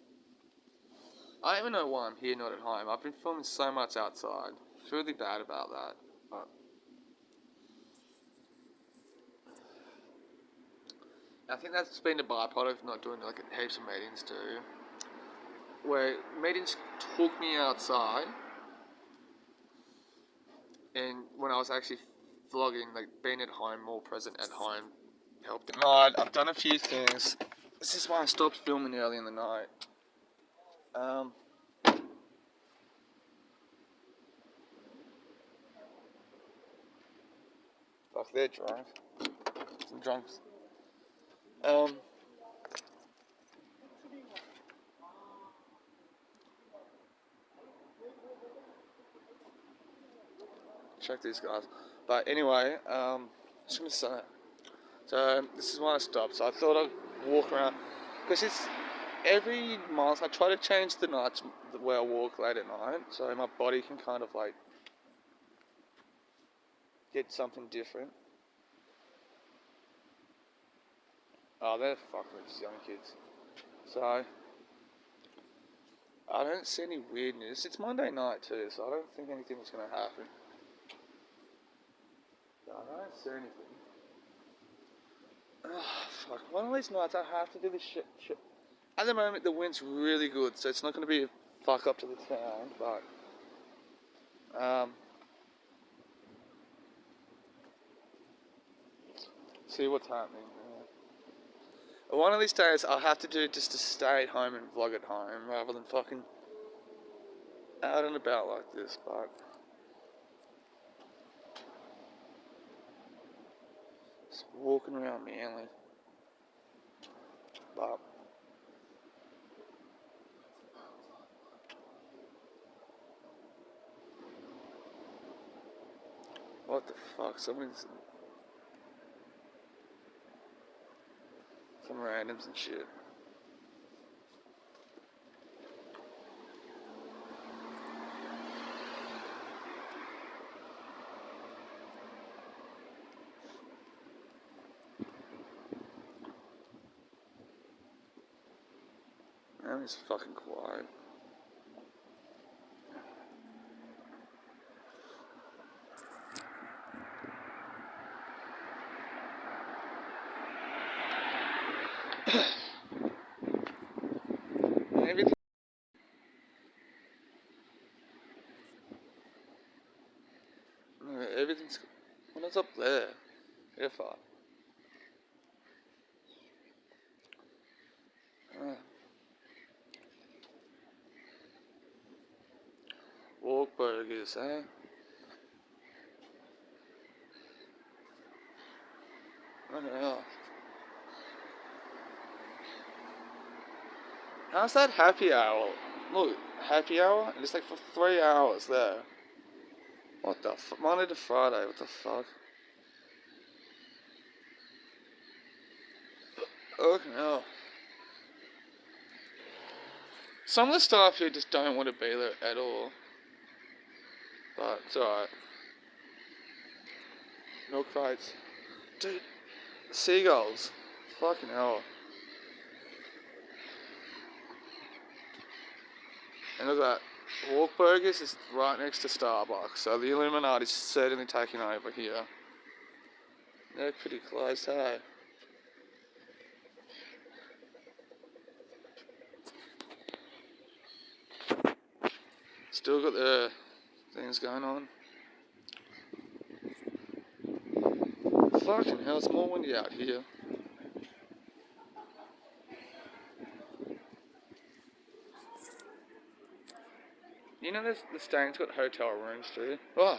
I don't even know why I'm here, not at home. I've been filming so much outside. It's really bad about that. But I think that's been the byproduct of not doing like heaps of meetings too. Where meetings took me outside, and when I was actually vlogging, like being at home, more present at home, helped. Night, I've done a few things. This is why I stopped filming early in the night. Fuck, they're drunk. Some drunks. Check these guys. But anyway, just gonna say. So this is why I stopped. So I thought I'd walk around because it's every month I try to change the nights where I walk late at night, so my body can kind of like get something different. Oh, they're fucking just young kids. So I don't see any weirdness. It's Monday night too, so I don't think anything's gonna happen. I don't see anything. Oh, fuck. One of these nights I have to do this shit. At the moment, the wind's really good, so it's not going to be a fuck up to the town, but see what's happening. One of these days, I'll have to do just to stay at home and vlog at home rather than fucking out and about like this, but just walking around Manly. But what the fuck? Some randoms and shit. Man, it's fucking quiet. Everything. Everything's. What's up there? You're fine. Walk burgers, eh? I don't know. How's that happy hour? Look, happy hour? And it's like for 3 hours there. What the fuck? Monday to Friday, what the fuck? Okay, no. Some of the staff here just don't want to be there at all. But it's alright. Milk crates. Dude, seagulls. Fucking hell. And look at that. Wahlburgers is right next to Starbucks, so the Illuminati's certainly taking over here. They're pretty close, hey? Still got the things going on. Fucking hell, it's more windy out here. You know, the Stain's got hotel rooms too. Oh!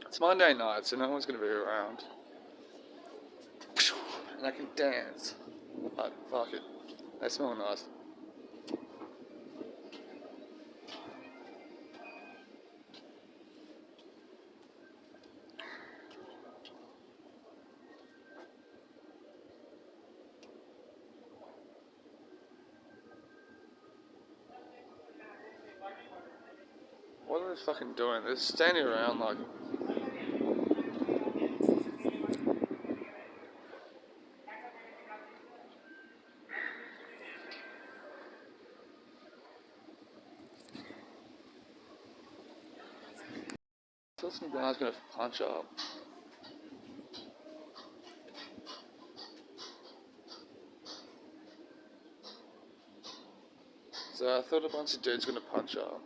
It's Monday night, so no one's gonna be around. And I can dance. But fuck it. They smell nice. What are they fucking doing? They're standing around like... I feel some guy's gonna punch up. So I thought a bunch of dudes gonna punch up.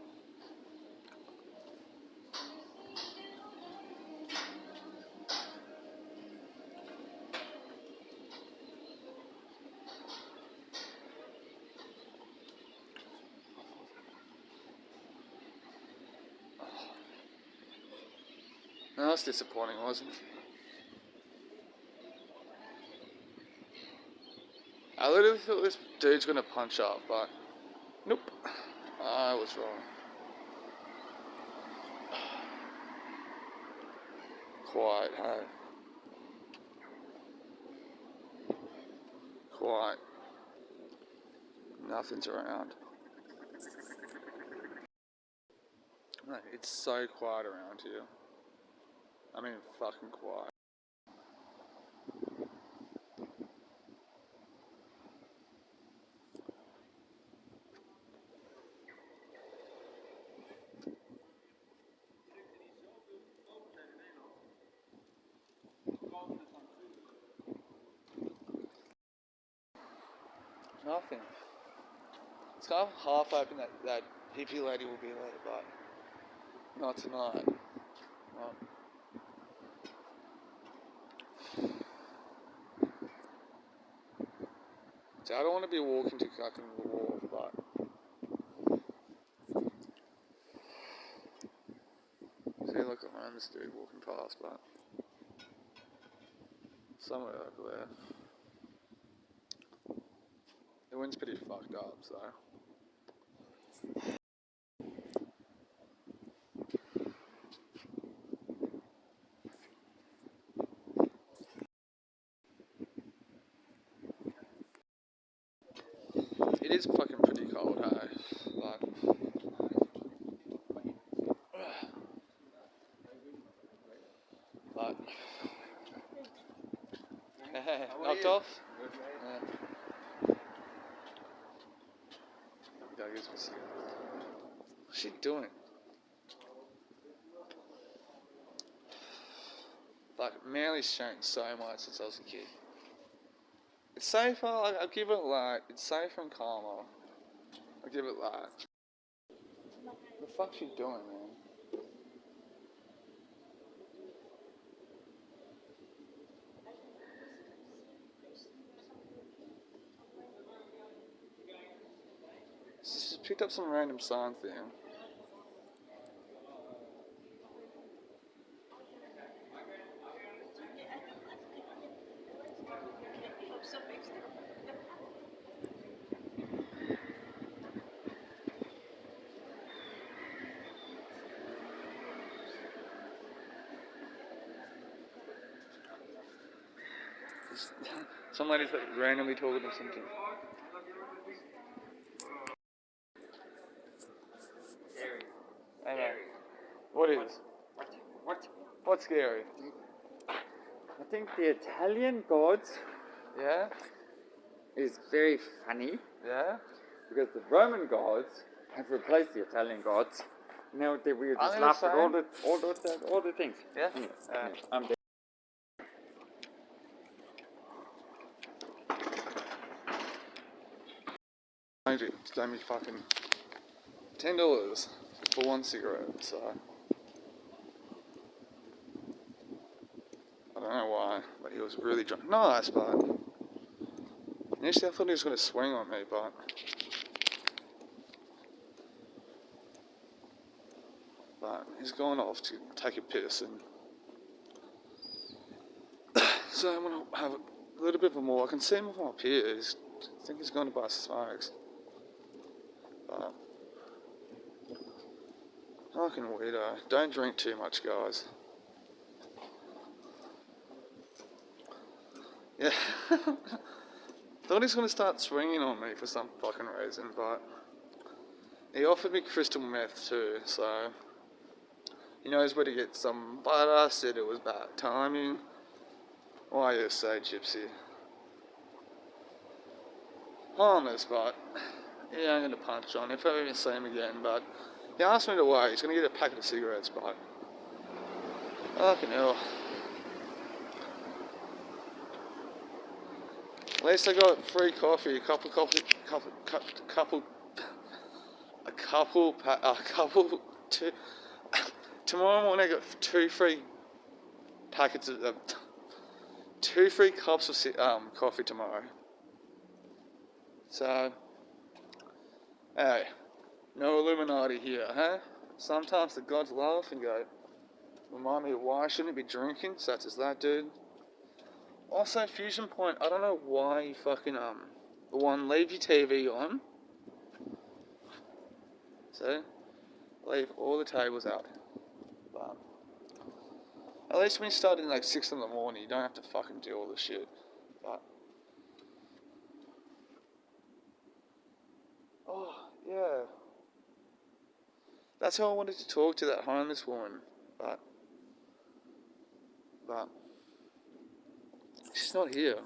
That was disappointing, wasn't it? I literally thought this dude's gonna punch up, but nope. I was wrong. Quiet, hey. Quiet. Nothing's around. No, it's so quiet around here. I mean, fucking quiet. Nothing. It's kind of half hoping that hippie lady will be there, but not tonight. Not. So I don't want to be walking to fucking the wharf, but see, look at homeless dude walking past, but somewhere over there. The wind's pretty fucked up, so. It is fucking pretty cold, hey? But knocked off? Yeah. What's she doing? Like, Manly's changed so much since I was a kid. It's safer, I'll give it like, it's safer and calmer. I'll give it like. What the fuck's she doing, man? She's just picked up some random sign thing. Some lady's like randomly talking or something. I know. What is? What? What's scary? What think the Italian gods Yeah? is very funny Yeah? because the Roman gods have replaced the Italian gods. Now they we Aren't just they laugh the at all the things. Yeah? Anyway, Yeah. I'm dead. It's gave me fucking $10 for one cigarette, so I don't know why, but he was really drunk. Nice, but initially I thought he was going to swing on me, but he's gone off to take a piss, and so I'm going to have a little bit of a more. I can see him from up here. I think he's going to buy smokes, but fucking weirdo. Don't drink too much, guys. Yeah. Thought he was going to start swinging on me for some fucking reason, but he offered me crystal meth too, so he knows where to get some, but I said it was bad timing. Why you say, Gypsy? Harmless, but yeah, I'm going to punch on if I ever see him again, but he asked me to wait. He's going to get a packet of cigarettes, but fucking hell. At least I got free coffee, a couple, two. Tomorrow morning I got two free packets of, 2 free cups of coffee tomorrow. So, hey, no Illuminati here, huh? Sometimes the gods laugh and go, remind me why I shouldn't be drinking, such as that dude. Also, Fusion Point, I don't know why you fucking, leave your TV on. So, leave all the tables out. But, at least when you start in like 6 in the morning, you don't have to fucking do all this shit. But, oh, yeah. That's how I wanted to talk to that homeless woman. But, she's not here.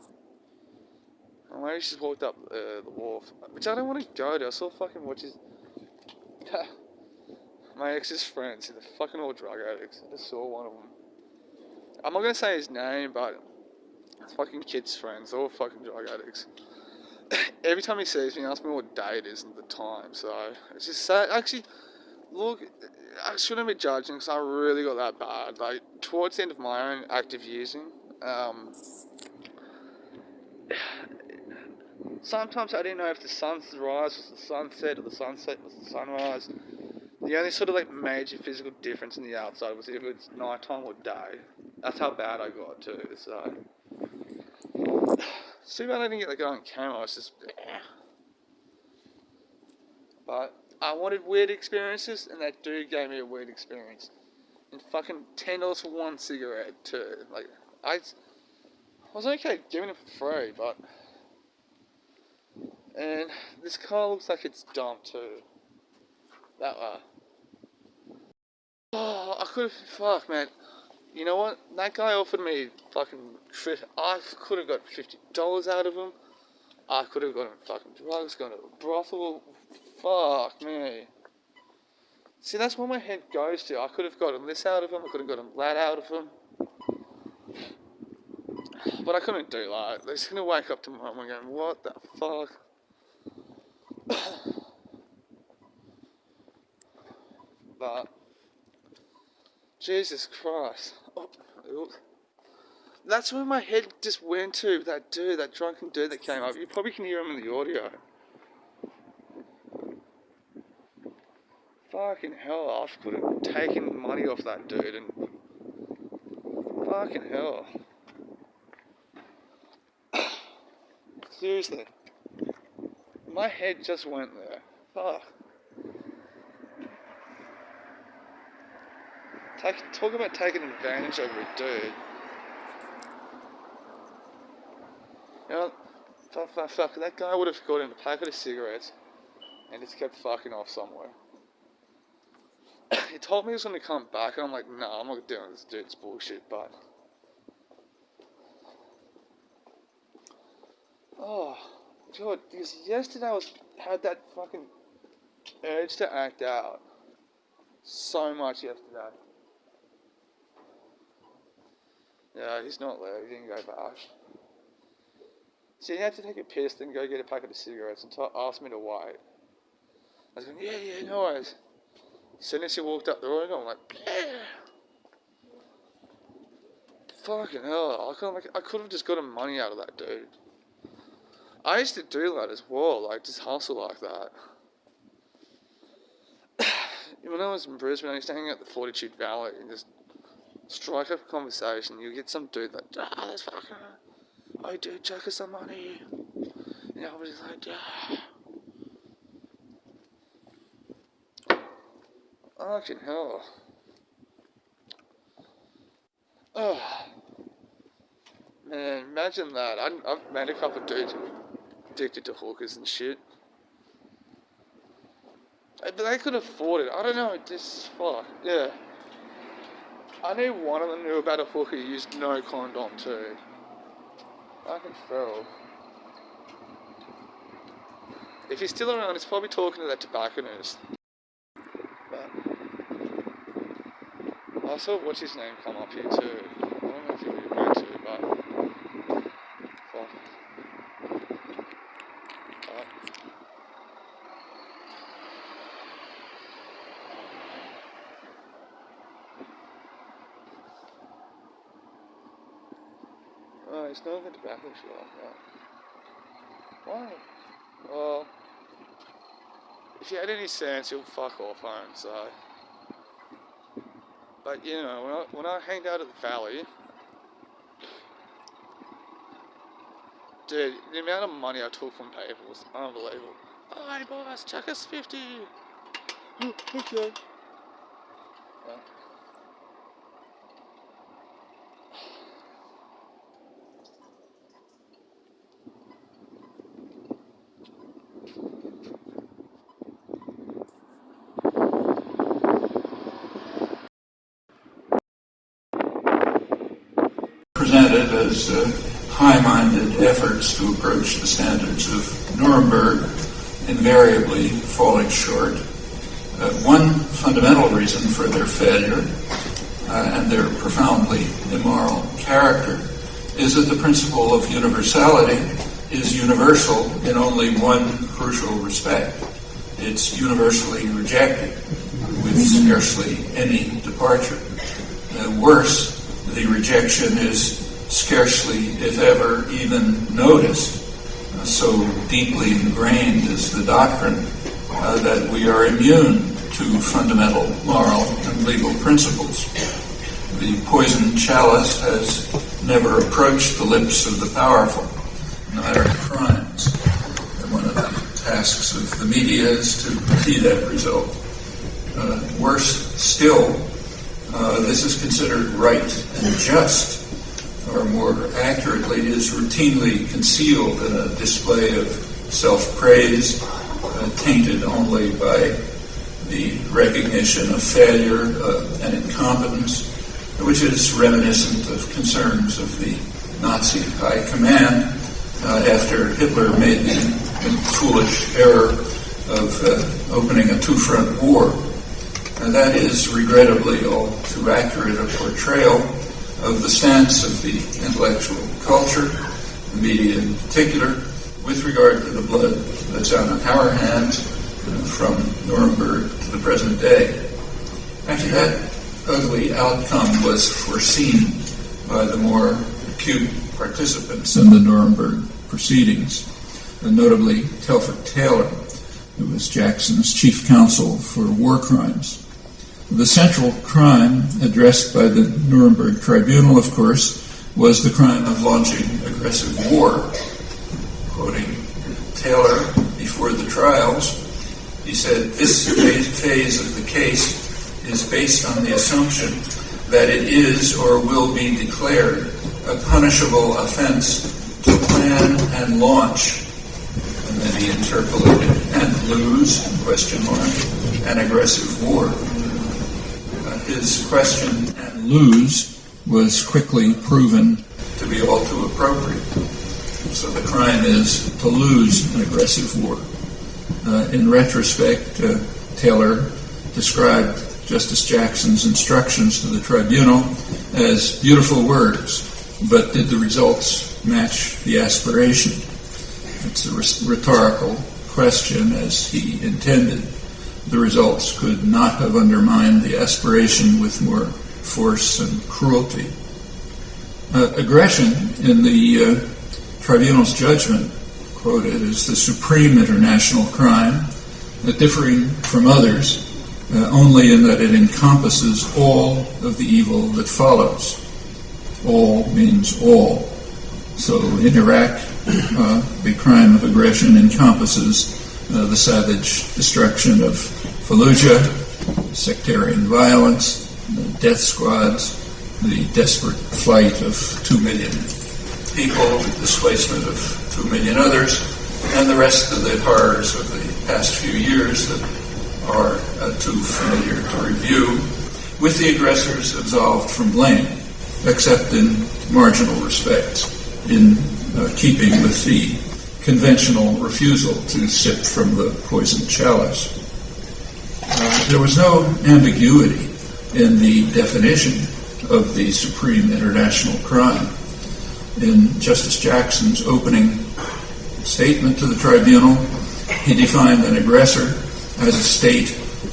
Or maybe she's walked up the wharf, which I don't want to go to. I saw fucking watches. My ex's friends, they're fucking all drug addicts. I just saw one of them. I'm not gonna say his name, but it's fucking kids' friends. They're all fucking drug addicts. Every time he sees me, he asks me what day it is and the time. So it's just sad. Actually, look, I shouldn't be judging because I really got that bad. Like towards the end of my own active using, sometimes I didn't know if the sunrise was the sunset or the sunset was the sunrise. The only sort of like major physical difference in the outside was if it's nighttime or day. That's how bad I got too. So it's too bad I didn't get like on camera. It's just, but I wanted weird experiences, and that dude gave me a weird experience. And fucking $10 for one cigarette too. Like I was okay giving it for free, but and this car looks like it's dumb too. That oh, I could have fuck man. You know what? That guy offered me fucking. I could have got $50 out of him. I could have gotten fucking drugs, gone to a brothel. Fuck me. See, that's where my head goes to. I could have gotten this out of him. I could have gotten that out of him. But I couldn't do that. They're just gonna wake up tomorrow and going, what the fuck? But Jesus Christ. Oh, that's where my head just went to, that dude, that drunken dude that came up. You probably can hear him in the audio. Fucking hell, I could have taken money off that dude and... Fucking hell. Seriously. My head just went there. Fuck. Talk about taking advantage over a dude. You know, fuck, that guy would have got him a packet of cigarettes and just kept fucking off somewhere. He told me he was going to come back, and I'm like, no, I'm not doing this dude's bullshit, but Oh, God, because yesterday I had that fucking urge to act out so much yesterday. Yeah, he's not there. He didn't go back. So he had to take a piss and go get a packet of cigarettes and ask me to wait. I was going, yeah, no worries. As soon as he walked up the road, I'm like, yeah. Fucking hell, I could have just gotten money out of that dude. I used to do that as well, like just hustle like that. When I was in Brisbane, I used to hang out at the Fortitude Valley and just strike up a conversation. You get some dude like, that's fucking, oh dude, chuck us some money. And I was just like, fucking hell. Oh. Man, imagine that. I've met a couple of dudes who are addicted to hookers and shit. But they could afford it. I don't know, just fuck. Yeah. I knew one of them knew about a hooker who used no condom too. Fucking feral. If he's still around, he's probably talking to that tobacconist. But I saw what's his name come up here too. I don't know if he would go to, but fuck. Oh, it's not the tobacco shop, no. Why? Well, if he had any sense, he'll fuck off home, so. But, you know, when I hanged out at the valley, dude, the amount of money I took from people was unbelievable. Oh, hey boss, chuck us 50. Oh, okay. Yeah. Presented as high-minded efforts to approach the standards of Nuremberg, invariably falling short. One fundamental reason for their failure and their profoundly immoral character is that the principle of universality is universal in only one crucial respect. It's universally rejected with scarcely any departure. Worse, the rejection is scarcely, if ever, even noticed. So deeply ingrained is the doctrine that we are immune to fundamental moral and legal principles. The poisoned chalice has never approached the lips of the powerful, no matter the crimes. And one of the tasks of the media is to see that result. Worse still, this is considered right and just, or more accurately, is routinely concealed in a display of self-praise, tainted only by the recognition of failure and incompetence, which is reminiscent of concerns of the Nazi high command after Hitler made the foolish error of opening a two-front war. And that is regrettably all too accurate a portrayal of the stance of the intellectual culture, the media in particular, with regard to the blood that's on our hands from Nuremberg to the present day. Actually, that ugly outcome was foreseen by the more acute participants in the Nuremberg proceedings, and notably Telford Taylor, who was Jackson's chief counsel for war crimes. The central crime addressed by the Nuremberg Tribunal, of course, was the crime of launching aggressive war. Quoting Taylor before the trials, he said, "This phase of the case is based on the assumption that it is or will be declared a punishable offense to plan and launch," and then he interpolated, "and lose, an aggressive war." His question, "and lose," was quickly proven to be all too appropriate. So the crime is to lose an aggressive war. In retrospect, Taylor described Justice Jackson's instructions to the tribunal as beautiful words, but did the results match the aspiration? It's a rhetorical question, as he intended. The results could not have undermined the aspiration with more force and cruelty. Aggression in the tribunal's judgment, quoted, is the supreme international crime, differing from others only in that it encompasses all of the evil that follows. All means all. So in Iraq, the crime of aggression encompasses the savage destruction of Fallujah, sectarian violence, death squads, the desperate flight of 2 million people, the displacement of 2 million others, and the rest of the horrors of the past few years that are too familiar to review, with the aggressors absolved from blame, except in marginal respects, in keeping with the conventional refusal to sip from the poisoned chalice. There was no ambiguity in the definition of the supreme international crime. In Justice Jackson's opening statement to the tribunal, he defined an aggressor as a state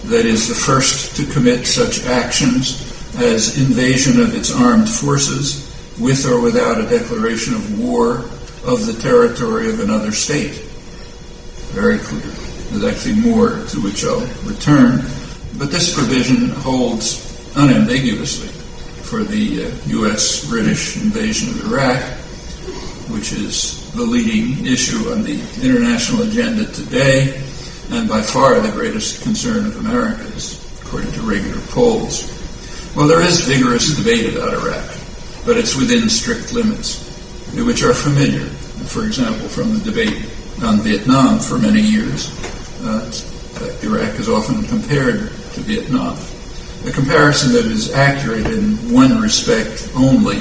that is the first to commit such actions as invasion of its armed forces with or without a declaration of war of the territory of another state. Very clear. There's actually more to which I'll return, but this provision holds unambiguously for the U.S.-British invasion of Iraq, which is the leading issue on the international agenda today, and by far the greatest concern of Americans, according to regular polls. Well, there is vigorous debate about Iraq, but it's within strict limits, which are familiar, for example, from the debate on Vietnam for many years. In fact, Iraq is often compared to Vietnam. A comparison that is accurate in one respect only,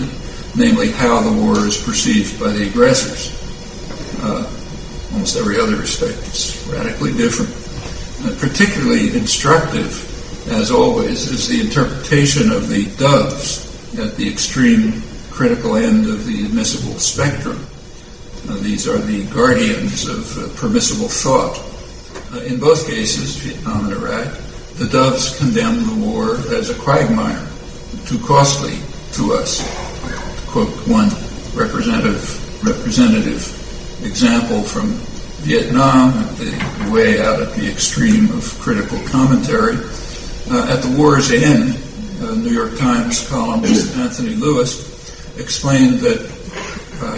namely how the war is perceived by the aggressors. Almost every other respect is radically different. Particularly instructive, as always, is the interpretation of the doves at the extreme critical end of the admissible spectrum. These are the guardians of permissible thought. In both cases, Vietnam and Iraq, the doves condemn the war as a quagmire, too costly to us. To quote one representative example from Vietnam, way out at the extreme of critical commentary. At the war's end, New York Times columnist Anthony Lewis explained that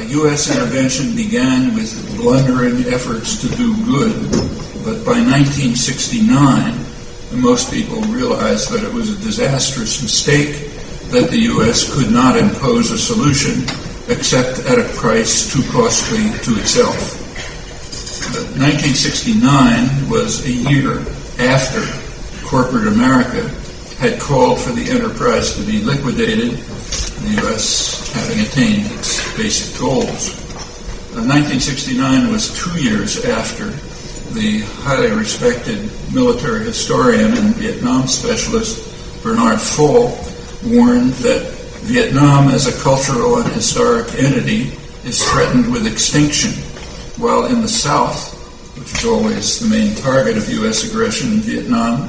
U.S. intervention began with blundering efforts to do good, but by 1969, most people realized that it was a disastrous mistake, that the U.S. could not impose a solution except at a price too costly to itself. 1969 was a year after corporate America had called for the enterprise to be liquidated, the U.S. having attained its basic goals. 1969 was 2 years after the highly respected military historian and Vietnam specialist Bernard Fall warned that Vietnam as a cultural and historic entity is threatened with extinction, while in the South, which is always the main target of U.S. aggression in Vietnam,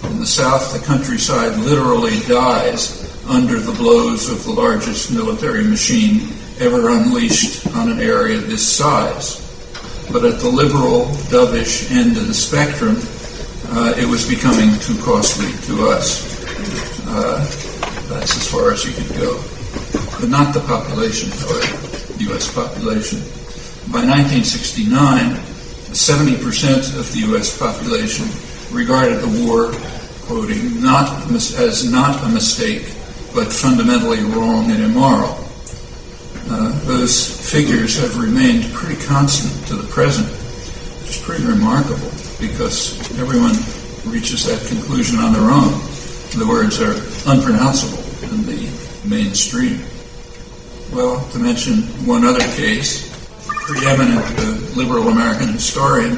in the South the countryside literally dies under the blows of the largest military machine ever unleashed on an area this size. But at the liberal, dovish end of the spectrum, it was becoming too costly to us. That's as far as you could go. But not the population, however, the U.S. population. By 1969, 70% of the U.S. population regarded the war, quoting, as not a mistake, but fundamentally wrong and immoral. Those figures have remained pretty constant to the present, which is pretty remarkable because everyone reaches that conclusion on their own. The words are unpronounceable in the mainstream. Well, to mention one other case, preeminent liberal American historian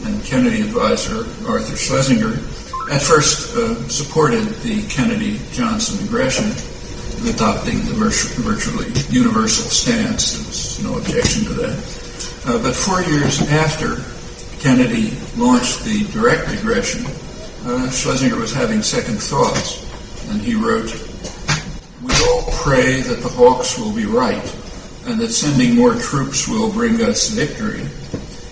and Kennedy advisor, Arthur Schlesinger, at first supported the Kennedy-Johnson aggression, adopting the virtually universal stance. There was no objection to that. But 4 years after Kennedy launched the direct aggression, Schlesinger was having second thoughts, and he wrote, "We all pray that the Hawks will be right, and that sending more troops will bring us victory.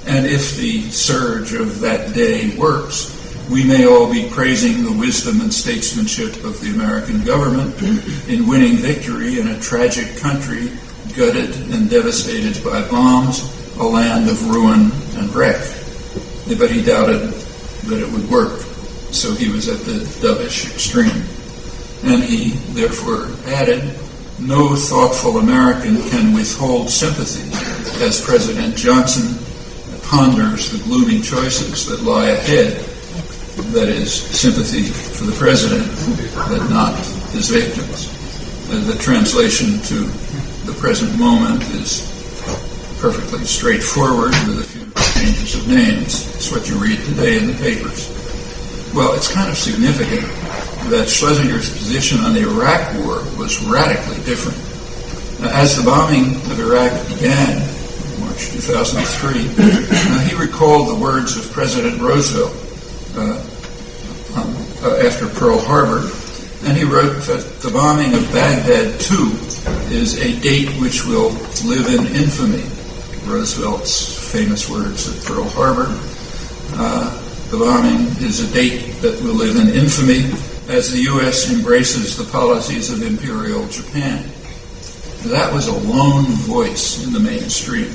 And if the surge of that day works, we may all be praising the wisdom and statesmanship of the American government in winning victory in a tragic country gutted and devastated by bombs, a land of ruin and wreck." But he doubted that it would work, so he was at the dovish extreme. And he therefore added, "No thoughtful American can withhold sympathy as President Johnson ponders the gloomy choices that lie ahead." That is, sympathy for the president, but not his victims. The translation to the present moment is perfectly straightforward with a few changes of names. It's what you read today in the papers. Well, it's kind of significant that Schlesinger's position on the Iraq War was radically different. As the bombing of Iraq began, March 2003, he recalled the words of President Roosevelt after Pearl Harbor, and he wrote that the bombing of Baghdad, too, is a date which will live in infamy. Roosevelt's famous words at Pearl Harbor. The bombing is a date that will live in infamy as the U.S. embraces the policies of Imperial Japan. That was a lone voice in the mainstream.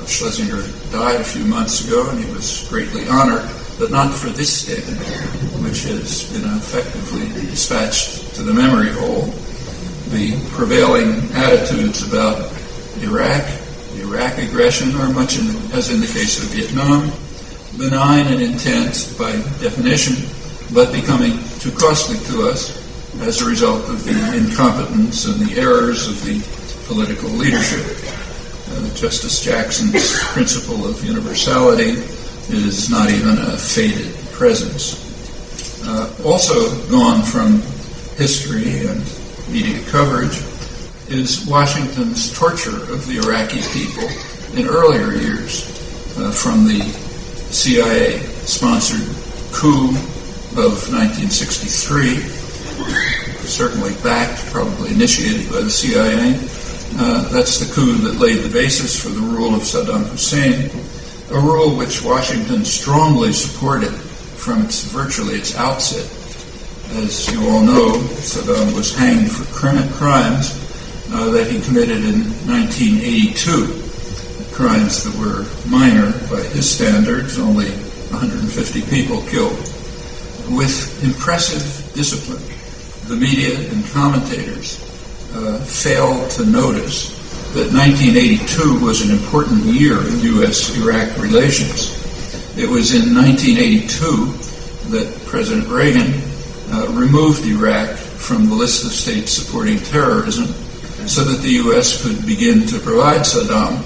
Schlesinger died a few months ago, and he was greatly honored, but not for this stand, which has been effectively dispatched to the memory hole. The prevailing attitudes about Iraq, the Iraq aggression, are much as in the case of Vietnam, benign in intent by definition, but becoming too costly to us as a result of the incompetence and the errors of the political leadership. Justice Jackson's principle of universality is not even a faded presence. Also gone from history and media coverage is Washington's torture of the Iraqi people in earlier years, from the CIA-sponsored coup of 1963, certainly backed, probably initiated by the CIA. That's the coup that laid the basis for the rule of Saddam Hussein, a rule which Washington strongly supported from virtually its outset. As you all know, Saddam was hanged for crimes that he committed in 1982, crimes that were minor by his standards, only 150 people killed. With impressive discipline, the media and commentators failed to notice that 1982 was an important year in U.S.-Iraq relations. It was in 1982 that President Reagan removed Iraq from the list of states supporting terrorism so that the U.S. could begin to provide Saddam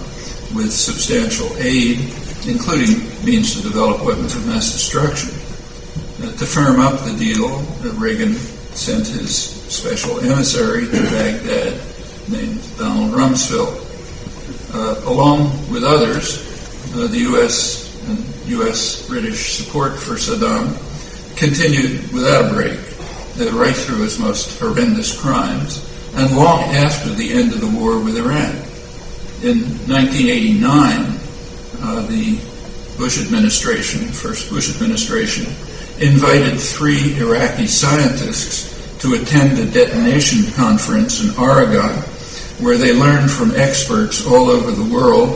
with substantial aid, including means to develop weapons of mass destruction. To firm up the deal, Reagan sent his special emissary to Baghdad named Donald Rumsfeld. Along with others, the U.S. and U.S.-British support for Saddam continued without a break, right through his most horrendous crimes, and long after the end of the war with Iran. In 1989, the Bush administration, first Bush administration, invited 3 Iraqi scientists to attend a detonation conference in Oregon, where they learned from experts all over the world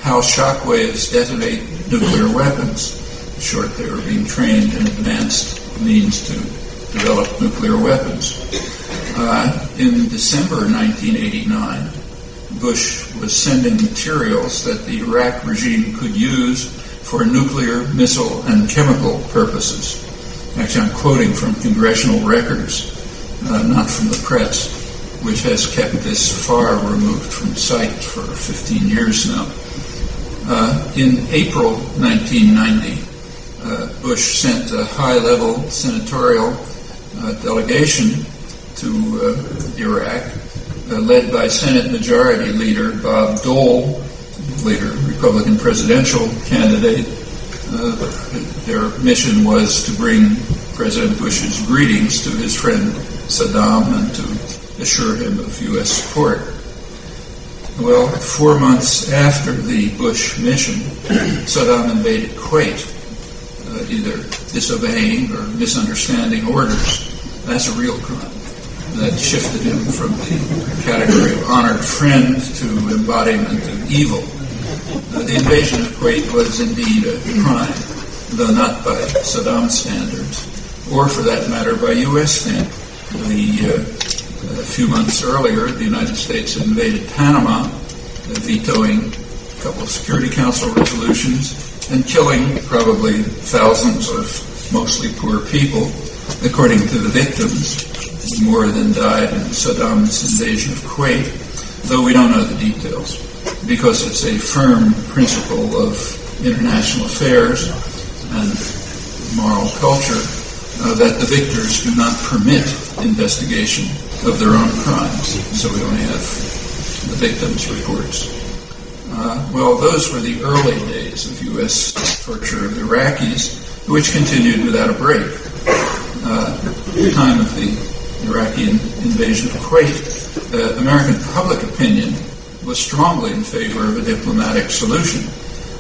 how shockwaves detonate nuclear weapons. In short, they were being trained in advanced means to develop nuclear weapons. In December 1989, Bush was sending materials that the Iraq regime could use for nuclear, missile, and chemical purposes. Actually, I'm quoting from congressional records, not from the press. which has kept this far removed from sight for 15 years now. In April 1990, Bush sent a high-level senatorial delegation to Iraq, led by Senate Majority Leader Bob Dole, later Republican presidential candidate. Their mission was to bring President Bush's greetings to his friend Saddam and to assure him of U.S. support. Well, 4 months after the Bush mission, Saddam invaded Kuwait, either disobeying or misunderstanding orders. That's a real crime. That shifted him from the category of honored friend to embodiment of evil. The invasion of Kuwait was indeed a crime, though not by Saddam's standards, or for that matter by U.S. standards. A few months earlier, the United States invaded Panama, vetoing a couple of Security Council resolutions and killing probably thousands of mostly poor people. According to the victims, more than died in Saddam's invasion of Kuwait, though we don't know the details, because it's a firm principle of international affairs and moral culture that the victors do not permit investigation of their own crimes, so we only have the victims' reports. Well, those were the early days of U.S. torture of Iraqis, which continued without a break. At the time of the Iraqi invasion of Kuwait, American public opinion was strongly in favor of a diplomatic solution,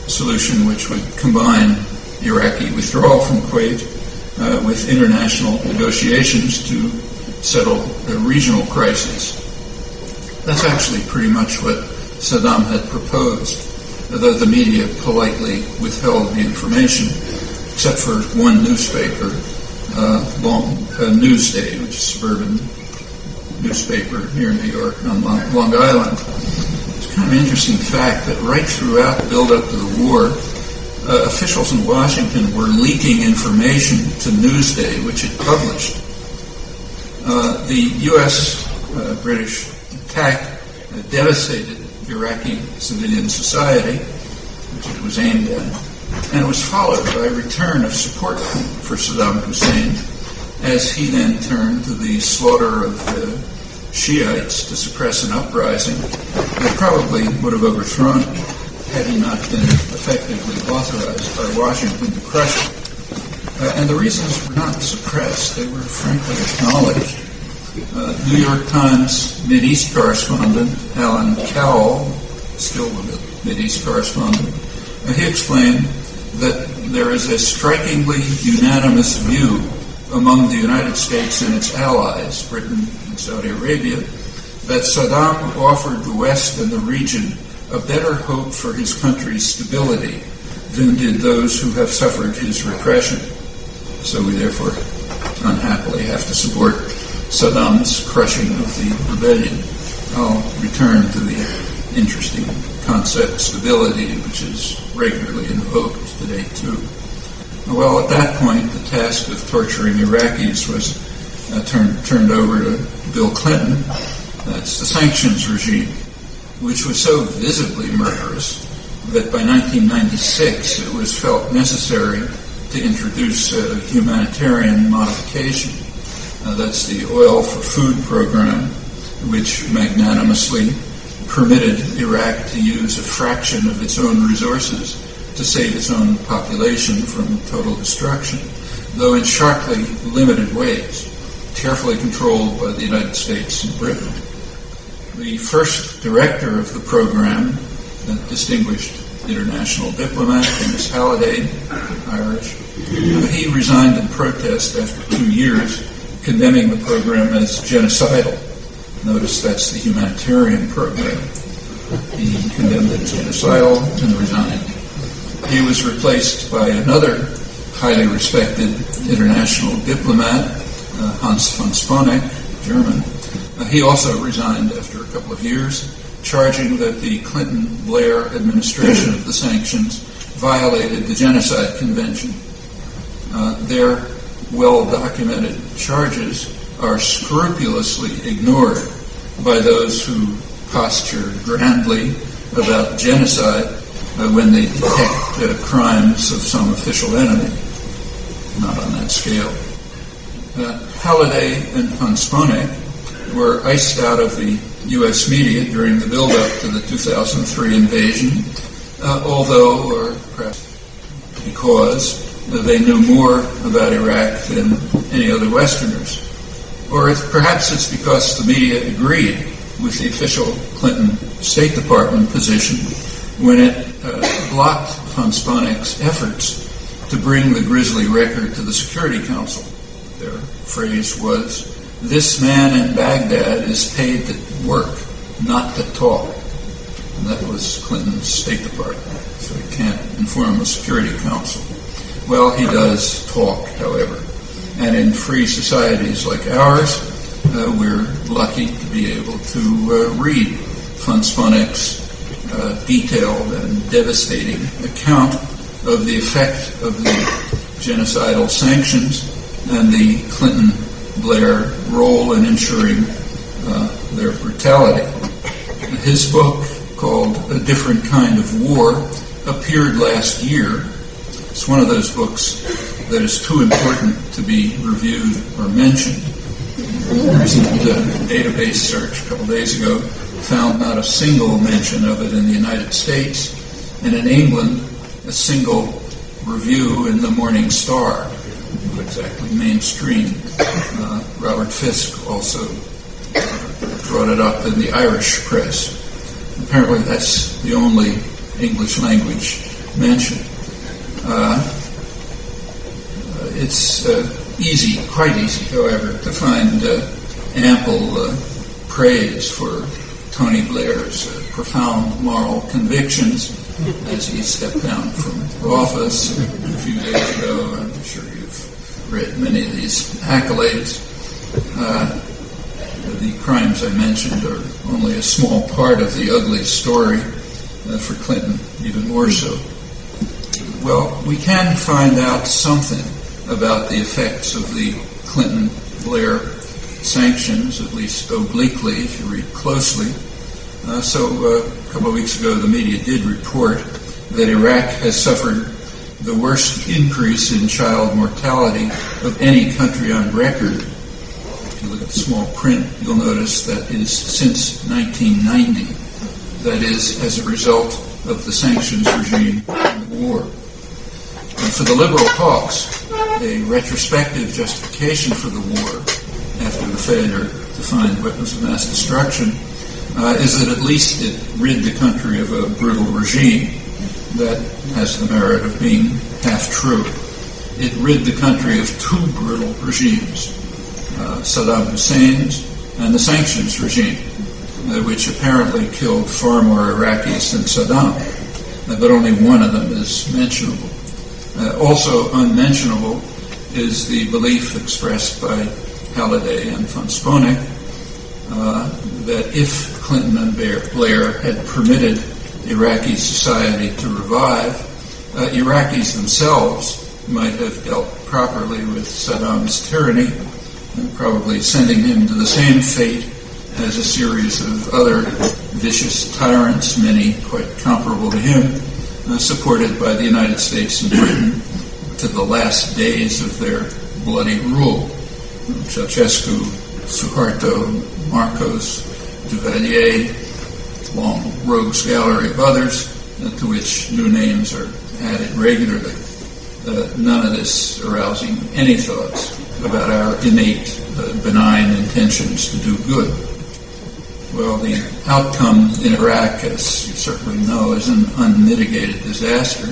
a solution which would combine Iraqi withdrawal from Kuwait with international negotiations to settle a regional crisis. That's actually pretty much what Saddam had proposed, though the media politely withheld the information, except for one newspaper, Newsday, which is a suburban newspaper near New York on Long Island. It's kind of an interesting fact that right throughout the build-up to the war, officials in Washington were leaking information to Newsday, which it published. The U.S. British attack devastated Iraqi civilian society, which it was aimed at, and it was followed by a return of support for Saddam Hussein, as he then turned to the slaughter of Shiites to suppress an uprising that probably would have overthrown him had he not been effectively authorized by Washington to crush it. And the reasons were not suppressed, they were frankly acknowledged. New York Times Mideast correspondent Alan Cowell, still the Mideast correspondent, he explained that there is a strikingly unanimous view among the United States and its allies, Britain and Saudi Arabia, that Saddam offered the West and the region a better hope for his country's stability than did those who have suffered his repression. So we therefore unhappily have to support Saddam's crushing of the rebellion. I'll return to the interesting concept stability, which is regularly invoked today too. Well, at that point, the task of torturing Iraqis was turned over to Bill Clinton. That's the sanctions regime, which was so visibly murderous that by 1996 it was felt necessary to introduce a humanitarian modification. That's the Oil for Food program, which magnanimously permitted Iraq to use a fraction of its own resources to save its own population from total destruction, though in sharply limited ways, carefully controlled by the United States and Britain. The first director of the program, a distinguished international diplomat, Dennis Halliday, Irish, he resigned in protest after 2 years, condemning the program as genocidal. Notice that's the humanitarian program. He condemned it as genocidal and resigned. He was replaced by another highly respected international diplomat, Hans von Sponeck, German. He also resigned after a couple of years, charging that the Clinton-Blair administration of the sanctions violated the Genocide Convention. Their well-documented charges are scrupulously ignored by those who posture grandly about genocide when they detect crimes of some official enemy. Not on that scale. Halliday and von Sponeck were iced out of the U.S. media during the build-up to the 2003 invasion, although, or perhaps because, they knew more about Iraq than any other Westerners. Or perhaps it's because the media agreed with the official Clinton State Department position when it blocked von Sponeck's efforts to bring the grisly record to the Security Council. Their phrase was, "This man in Baghdad is paid to work, not to talk." And that was Clinton's State Department, so he can't inform the Security Council. Well, he does talk, however. And in free societies like ours, we're lucky to be able to read von Sponeck's detailed and devastating account of the effect of the genocidal sanctions and the Clinton-Blair role in ensuring their brutality. His book, called A Different Kind of War, appeared last year. It's one of those books that is too important to be reviewed or mentioned. A recent database search a couple days ago found not a single mention of it in the United States, and in England, a single review in the Morning Star, not exactly mainstream. Robert Fisk also brought it up in the Irish press. Apparently that's the only English language mention. It's easy, quite easy, however, to find ample praise for Tony Blair's profound moral convictions as he stepped down from office a few days ago. I'm sure you've read many of these accolades. The crimes I mentioned are only a small part of the ugly story, for Clinton even more so. Well, we can find out something about the effects of the Clinton-Blair sanctions, at least obliquely, if you read closely. So a couple of weeks ago, the media did report that Iraq has suffered the worst increase in child mortality of any country on record. If you look at the small print, you'll notice that is since 1990. That is as a result of the sanctions regime and the war. And for the liberal hawks, a retrospective justification for the war, after the failure to find weapons of mass destruction, is that at least it rid the country of a brutal regime. That has the merit of being half true. It rid the country of two brutal regimes, Saddam Hussein's and the sanctions regime, which apparently killed far more Iraqis than Saddam, but only one of them is mentionable. Also unmentionable is the belief expressed by Halliday and von Sponeck that if Clinton and Blair had permitted Iraqi society to revive, Iraqis themselves might have dealt properly with Saddam's tyranny, and probably sending him to the same fate as a series of other vicious tyrants, many quite comparable to him, supported by the United States and Britain to the last days of their bloody rule. Ceausescu, Suharto, Marcos, Duvalier, long rogues gallery of others, to which new names are added regularly. None of this arousing any thoughts about our innate benign intentions to do good. Well, the outcome in Iraq, as you certainly know, is an unmitigated disaster.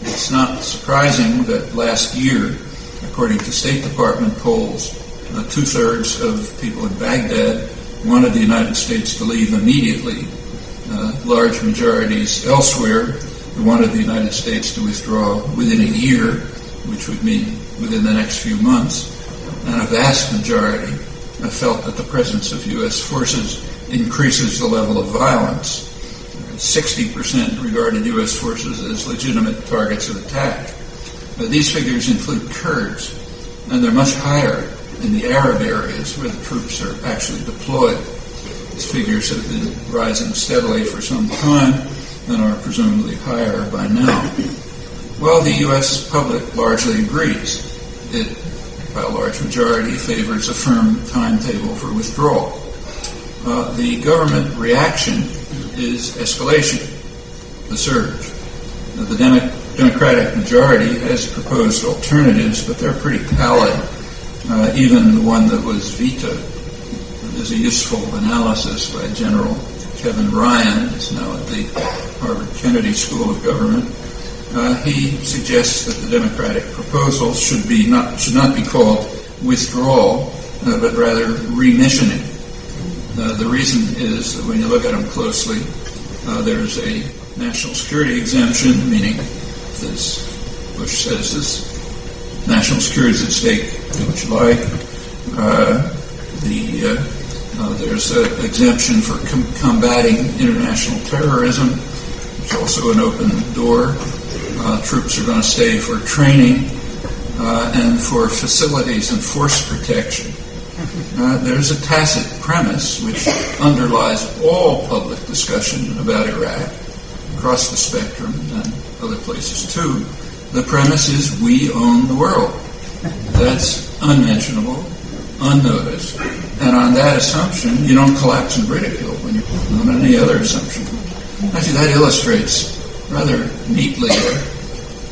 It's not surprising that last year, according to State Department polls, 2/3 of people in Baghdad wanted the United States to leave immediately. Large majorities elsewhere wanted the United States to withdraw within a year, which would mean within the next few months. And a vast majority felt that the presence of U.S. forces increases the level of violence. 60% regarded U.S. forces as legitimate targets of attack. These figures include Kurds, and they're much higher in the Arab areas where the troops are actually deployed. These figures have been rising steadily for some time and are presumably higher by now. Well, the U.S. public largely agrees. It, by a large majority, favors a firm timetable for withdrawal. The government reaction is escalation, the surge. The Democratic majority has proposed alternatives, but they're pretty pallid. Even the one that was vetoed. There's a useful analysis by General Kevin Ryan, who's now at the Harvard Kennedy School of Government. He suggests that the Democratic proposal should not be called withdrawal, but rather remissioning. The reason is that when you look at them closely, there's a national security exemption, meaning, as Bush says, this national security is at stake, do what you like. There's an exemption for combating international terrorism, which is also an open door. Troops are going to stay for training and for facilities and force protection. There's a tacit premise which underlies all public discussion about Iraq across the spectrum and other places too. The premise is we own the world. That's unmentionable, unnoticed, and on that assumption, you don't collapse in ridicule when you on any other assumption. Actually, that illustrates rather neatly a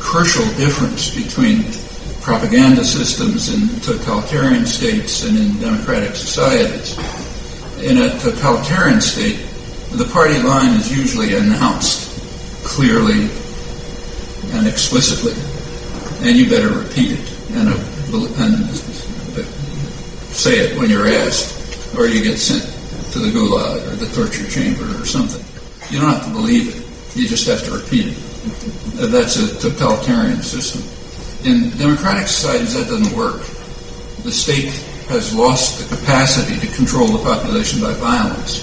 crucial difference between propaganda systems in totalitarian states and in democratic societies. In a totalitarian state, the party line is usually announced clearly and explicitly, and you better repeat it and say it when you're asked, or you get sent to the gulag or the torture chamber or something. You don't have to believe it. You just have to repeat it. That's a totalitarian system. In democratic societies, that doesn't work. The state has lost the capacity to control the population by violence.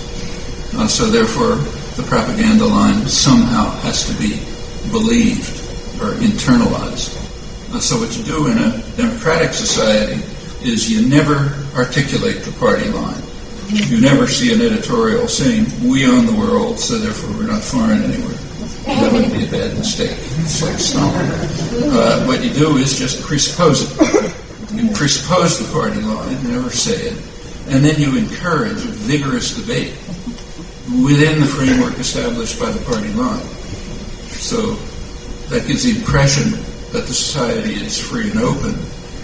So therefore, the propaganda line somehow has to be believed or internalized. So what you do in a democratic society is you never articulate the party line. You never see an editorial saying, we own the world, so therefore we're not foreign anywhere. That would be a bad mistake. It's like Stalin. What you do is just presuppose it. You presuppose the party line, never say it, and then you encourage a vigorous debate within the framework established by the party line. So that gives the impression that the society is free and open,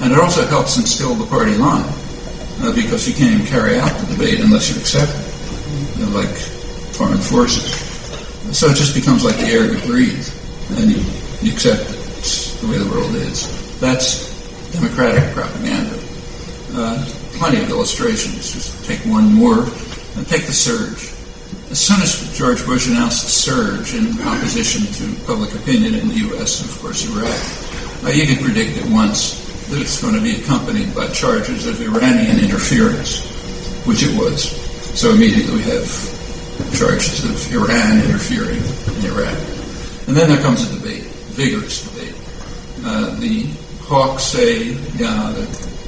and it also helps instill the party line, because you can't even carry out the debate unless you accept it, like foreign forces. So it just becomes like the air you breathe, and you accept it. It's the way the world is. That's democratic propaganda. Plenty of illustrations. Just take one more, and take the surge. As soon as George Bush announced the surge in opposition to public opinion in the U.S. and, of course, Iraq, you could predict at once that it's going to be accompanied by charges of Iranian interference, which it was. So immediately we have charges of Iran interfering in Iraq. And then there comes a debate, vigorous debate. The hawks say, yeah,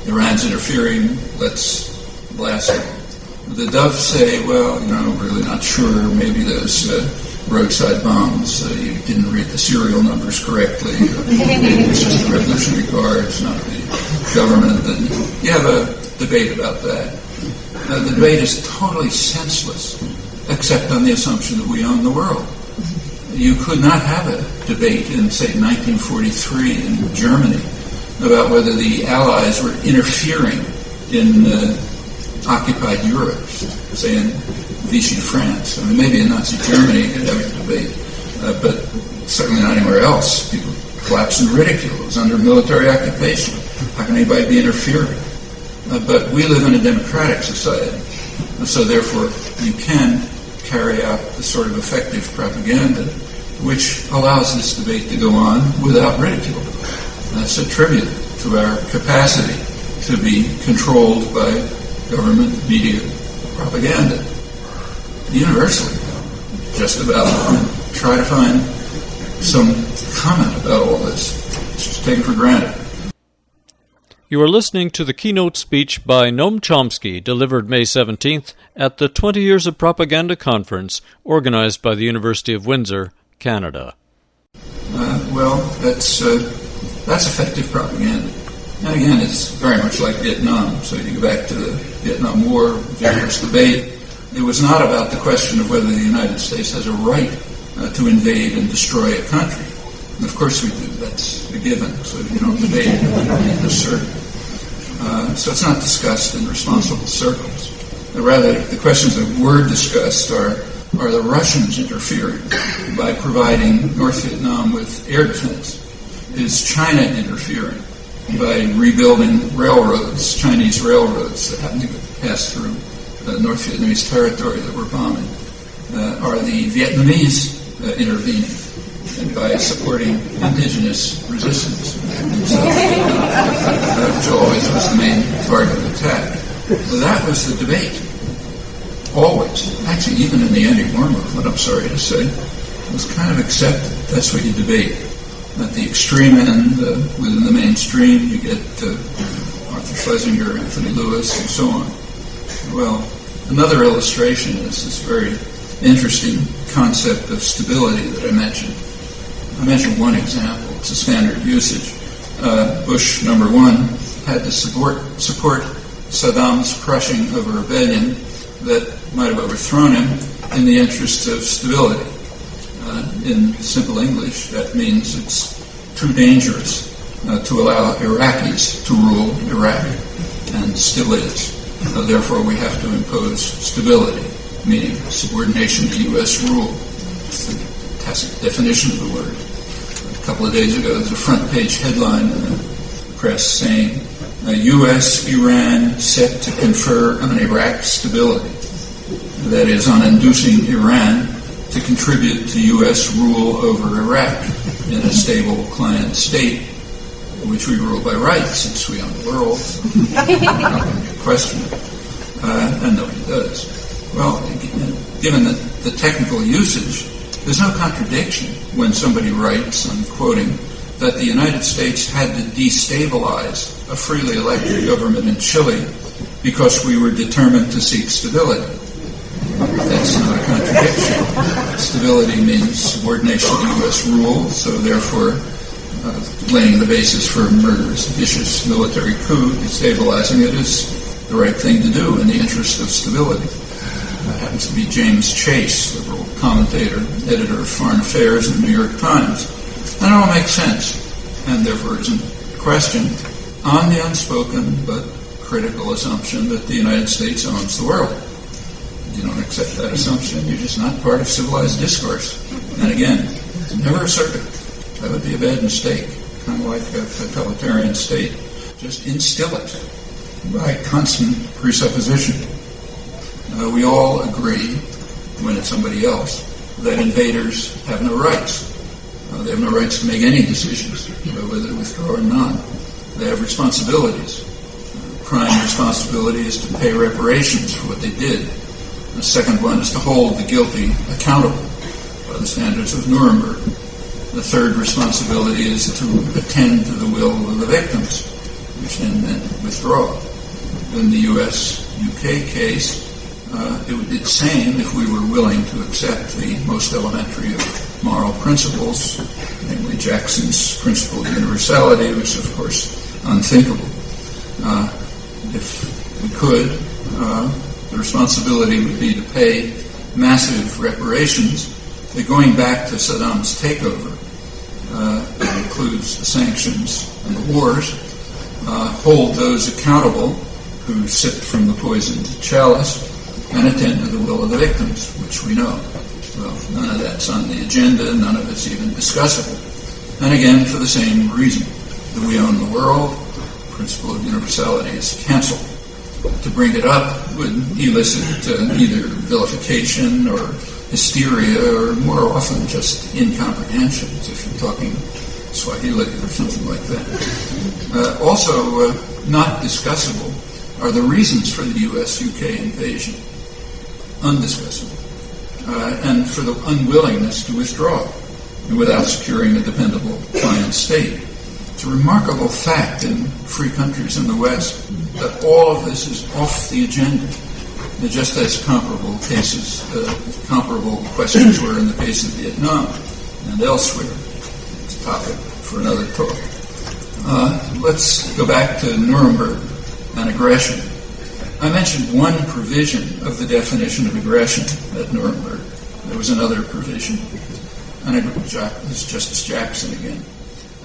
Iran's interfering, let's blast it. The doves say, well, really not sure, maybe those roadside bombs, you didn't read the serial numbers correctly, maybe it's just the Revolutionary Guards, not the government. And you have a debate about that. The debate is totally senseless, except on the assumption that we own the world. You could not have a debate in, say, 1943 in Germany about whether the Allies were interfering in occupied Europe, say in Vichy France. I mean, maybe in Nazi Germany you could have a debate, but certainly not anywhere else. People collapse in ridicule. It was under military occupation. How can anybody be interfering? But we live in a democratic society, so therefore you can carry out the sort of effective propaganda which allows this debate to go on without ridicule. That's a tribute to our capacity to be controlled by government, media, propaganda. Universally, just about. Try to find some comment about all this. It's just taken for granted. You are listening to the keynote speech by Noam Chomsky, delivered May 17th at the 20 Years of Propaganda Conference, organized by the University of Windsor, Canada. That's effective propaganda. And again, it's very much like Vietnam. So you go back to the Vietnam War, vigorous debate. It was not about the question of whether the United States has a right to invade and destroy a country. And of course we do. That's a given. So you don't debate it, you don't assert it. So it's not discussed in responsible circles. Rather, the questions that were discussed are the Russians interfering by providing North Vietnam with air defense? Is China interfering by rebuilding railroads, Chinese railroads that happen to pass through North Vietnamese territory that we're bombing? Are the Vietnamese intervening by supporting indigenous resistance in South Vietnam, which always was the main target of attack? So that was the debate. Always. Actually, even in the anti-war movement, I'm sorry to say, it was kind of accepted. That's what you debate. At the extreme end, within the mainstream, you get Arthur Schlesinger, Anthony Lewis, and so on. Well, another illustration is this very interesting concept of stability that I mentioned. I mentioned one example. It's a standard usage. Bush #1 had to support Saddam's crushing of a rebellion that might have overthrown him in the interests of stability. In simple English, that means it's too dangerous to allow Iraqis to rule Iraq, and still is. Therefore, we have to impose stability, meaning subordination to U.S. rule. It's the tacit definition of the word. A couple of days ago, there was a front-page headline in the press saying, U.S.-Iran set to confer on Iraq stability. That is, on inducing Iran to contribute to U.S. rule over Iraq in a stable client state, which we rule by right, since we own the world. Not going to question it. And nobody does. Well, given the technical usage, there's no contradiction when somebody writes, I'm quoting, that the United States had to destabilize a freely elected government in Chile because we were determined to seek stability. That's not a contradiction. Stability means subordination to U.S. rule, so therefore laying the basis for a murderous, vicious military coup, destabilizing it is the right thing to do in the interest of stability. That happens to be James Chase, liberal commentator, editor of Foreign Affairs in the New York Times. And it all makes sense, and therefore isn't questioned on the unspoken but critical assumption that the United States owns the world. If you don't accept that assumption, you're just not part of civilized discourse. And again, it's never asserted. That would be a bad mistake, kind of like a totalitarian state. Just instill it by constant presupposition. We all agree, when it's somebody else, that invaders have no rights. They have no rights to make any decisions, whether to withdraw or not. They have responsibilities. Prime responsibility is to pay reparations for what they did. The second one is to hold the guilty accountable by the standards of Nuremberg. The third responsibility is to attend to the will of the victims, which then meant withdraw. In the U.S.-UK case, it would be the same if we were willing to accept the most elementary of moral principles, namely Jackson's principle of universality, which is, of course, unthinkable. If we could, the responsibility would be to pay massive reparations. Going back to Saddam's takeover, that includes the sanctions and the wars, hold those accountable who sip from the poisoned chalice and attend to the will of the victims, which we know. Well, none of that's on the agenda, none of it's even discussable. And again, for the same reason, that we own the world, the principle of universality is canceled. To bring it up would elicit either vilification or hysteria, or more often just incomprehensions, if you're talking Swahili or something like that. Also, not discussable are the reasons for the U.S.-UK invasion. Undiscussable. And for the unwillingness to withdraw without securing a dependable client state. It's a remarkable fact in free countries in the West that all of this is off the agenda, just as comparable questions were in the case of Vietnam and elsewhere. It's a topic for another talk. Let's go back to Nuremberg and aggression. I mentioned one provision of the definition of aggression at Nuremberg. There was another provision. This is Justice Jackson again.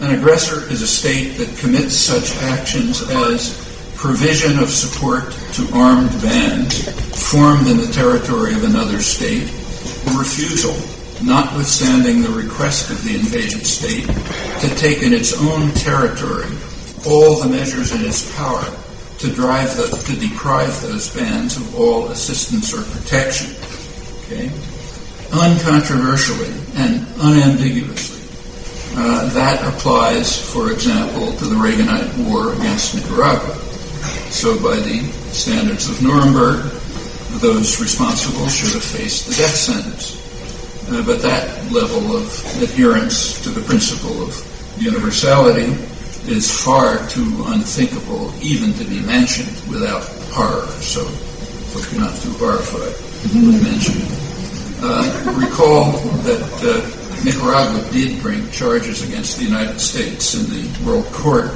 An aggressor is a state that commits such actions as provision of support to armed bands formed in the territory of another state, refusal, notwithstanding the request of the invaded state, to take in its own territory all the measures in its power to deprive those bands of all assistance or protection. Okay? Uncontroversially and unambiguously, that applies, for example, to the Reaganite war against Nicaragua. So by the standards of Nuremberg, those responsible should have faced the death sentence. But that level of adherence to the principle of universality is far too unthinkable even to be mentioned without horror. So hope you're not too horrified with mentioning. Recall that Nicaragua did bring charges against the United States in the World Court.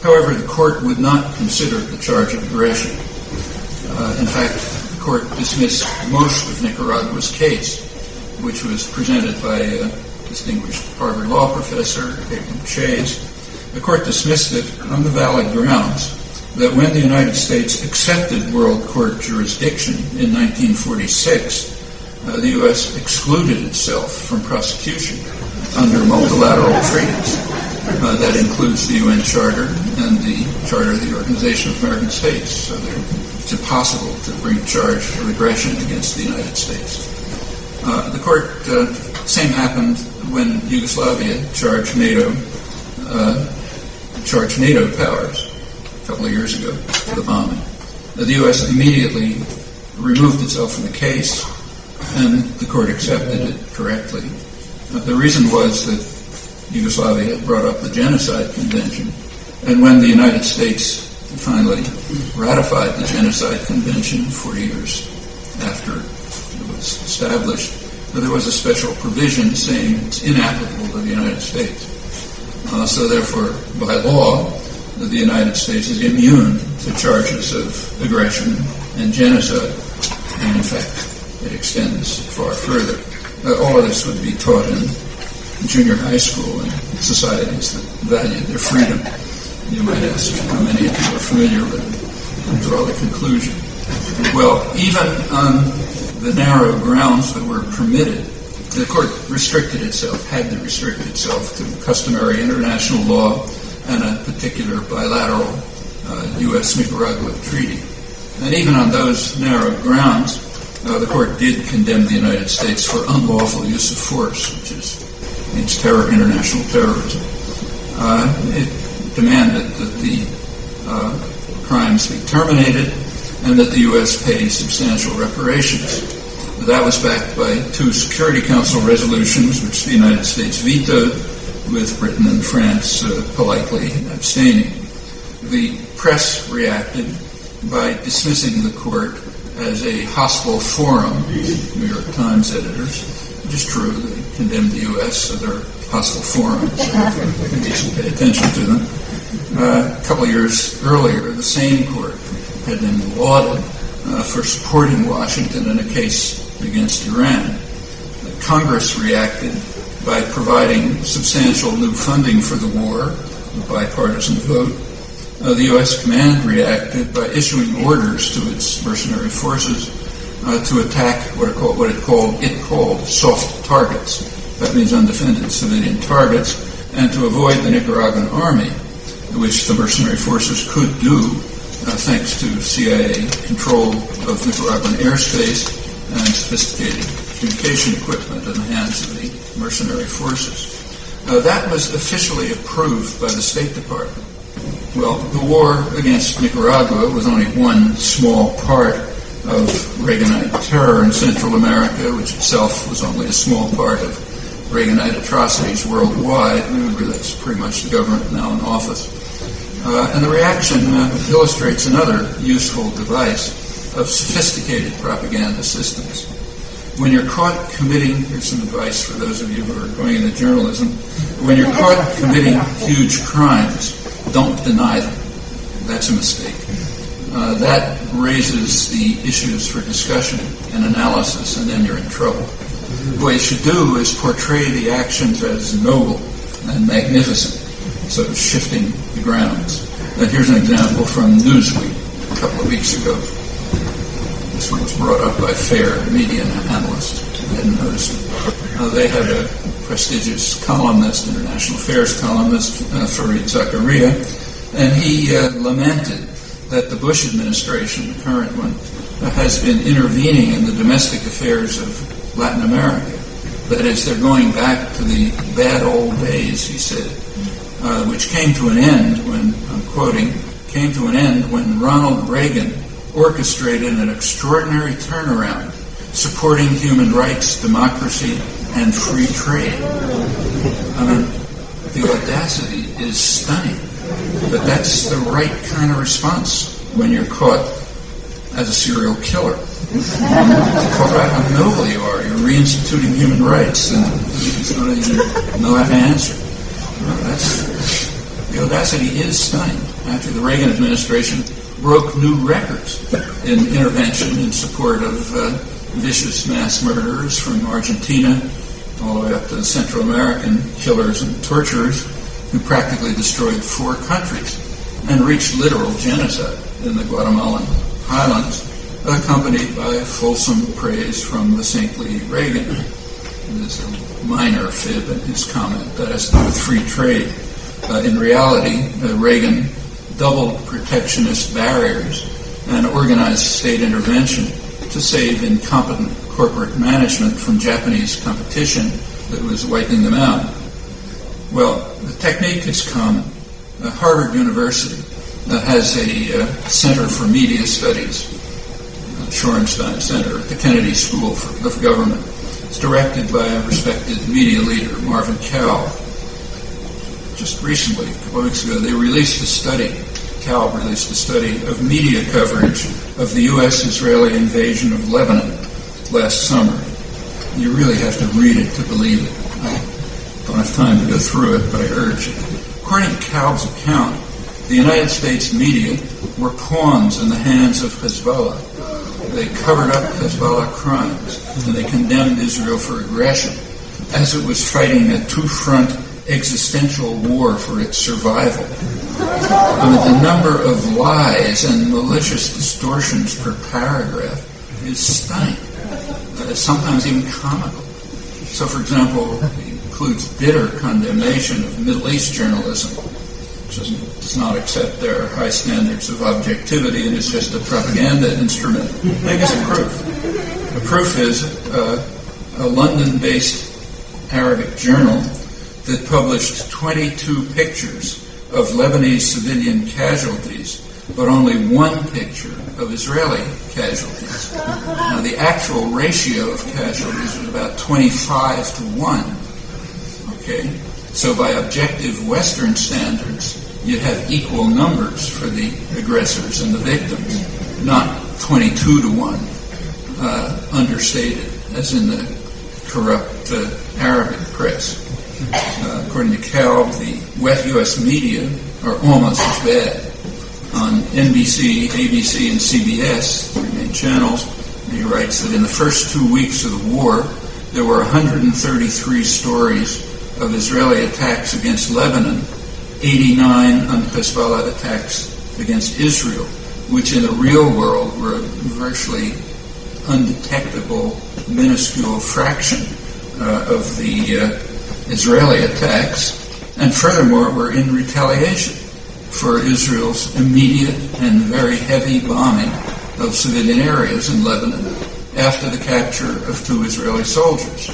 However, the court would not consider the charge of aggression. In fact, the court dismissed most of Nicaragua's case, which was presented by a distinguished Harvard law professor, Abram Chase. The court dismissed it on the valid grounds that when the United States accepted World Court jurisdiction in 1946, the U.S. excluded itself from prosecution under multilateral treaties. That includes the UN Charter and the Charter of the Organization of American States. So it's impossible to bring a charge of aggression against the United States. The court, same happened when Yugoslavia charged NATO powers a couple of years ago for the bombing. The U.S. immediately removed itself from the case, and the court accepted it correctly. The reason was that Yugoslavia had brought up the Genocide Convention, and when the United States finally ratified the Genocide Convention 40 years after it was established, there was a special provision saying it's inapplicable to the United States. So therefore, by law, the United States is immune to charges of aggression and genocide, and in fact, it extends far further. All of this would be taught in junior high school in societies that value their freedom. You might ask how many of you are familiar with it and draw the conclusion. Well, even on the narrow grounds that were permitted, the court had to restrict itself to customary international law and a particular bilateral U.S.-Nicaragua treaty. And even on those narrow grounds, the court did condemn the United States for unlawful use of force, which means international terrorism. It demanded that the crimes be terminated and that the U.S. pay substantial reparations. That was backed by 2 Security Council resolutions, which the United States vetoed, with Britain and France politely abstaining. The press reacted by dismissing the court as a hostile forum. New York Times editors, which is true, they condemned the U.S., so they're hostile forums, so we need to pay attention to them. A couple of years earlier, the same court had been lauded for supporting Washington in a case against Iran. Congress reacted by providing substantial new funding for the war, a bipartisan vote. The U.S. command reacted by issuing orders to its mercenary forces to attack what it called soft targets. That means undefended civilian targets, and to avoid the Nicaraguan army, which the mercenary forces could do thanks to CIA control of Nicaraguan airspace and sophisticated communication equipment in the hands of the mercenary forces. That was officially approved by the State Department. Well, the war against Nicaragua was only one small part of Reaganite terror in Central America, which itself was only a small part of Reaganite atrocities worldwide. Remember, that's pretty much the government now in office. And the reaction illustrates another useful device of sophisticated propaganda systems. When you're caught committing, here's some advice for those of you who are going into journalism, when you're caught committing huge crimes, don't deny them. That's a mistake. That raises the issues for discussion and analysis, and then you're in trouble. What you should do is portray the actions as noble and magnificent, sort of shifting the grounds. Here's an example from Newsweek a couple of weeks ago. This one was brought up by Fair Media Analyst. I hadn't noticed it. They had a prestigious columnist, international affairs columnist, Fareed Zakaria, and he lamented that the Bush administration, the current one, has been intervening in the domestic affairs of Latin America. That is, they're going back to the bad old days, he said, which came to an end when, I'm quoting, came to an end when Ronald Reagan orchestrated an extraordinary turnaround supporting human rights, democracy, and free trade. I mean, the audacity is stunning. But that's the right kind of response when you're caught as a serial killer. Call out how noble you are. You're reinstituting human rights, and you don't even know how to answer. The audacity is stunning. After the Reagan administration broke new records in intervention in support of vicious mass murderers from Argentina all the way up to the Central American killers and torturers who practically destroyed 4 countries and reached literal genocide in the Guatemalan highlands, accompanied by fulsome praise from the saintly Reagan. There's a minor fib in his comment that has to do with free trade. In reality, Reagan doubled protectionist barriers and organized state intervention to save incompetent corporate management from Japanese competition that was wiping them out. Well, the technique is common. Harvard University has a Center for Media Studies, Shorenstein Center at the Kennedy School of Government. It's directed by a respected media leader, Marvin Cowell. Just recently, a couple of weeks ago, they released a study, Cowell released a study of media coverage of the U.S.-Israeli invasion of Lebanon last summer. You really have to read it to believe it. I don't have time to go through it, but I urge it. According to Cowell's account, the United States media were pawns in the hands of Hezbollah. They covered up Hezbollah crimes, and they condemned Israel for aggression, as it was fighting a two-front existential war for its survival. I mean, the number of lies and malicious distortions per paragraph is stunning, sometimes even comical. So, for example, it includes bitter condemnation of Middle East journalism, which does not accept their high standards of objectivity and is just a propaganda instrument. I guess a proof. The proof is a London-based Arabic journal that published 22 pictures of Lebanese civilian casualties, but only one picture of Israeli casualties. Now, the actual ratio of casualties was about 25 to 1. Okay? So by objective Western standards, you'd have equal numbers for the aggressors and the victims, not 22 to 1, understated, as in the corrupt Arabic press. According to Cal, the wet U.S. media are almost as bad. On NBC, ABC, and CBS, 3 main channels, he writes that in the first 2 weeks of the war, there were 133 stories of Israeli attacks against Lebanon, 89 Hezbollah attacks against Israel, which in the real world were a virtually undetectable, minuscule fraction of the Israeli attacks, and furthermore were in retaliation for Israel's immediate and very heavy bombing of civilian areas in Lebanon after the capture of 2 Israeli soldiers.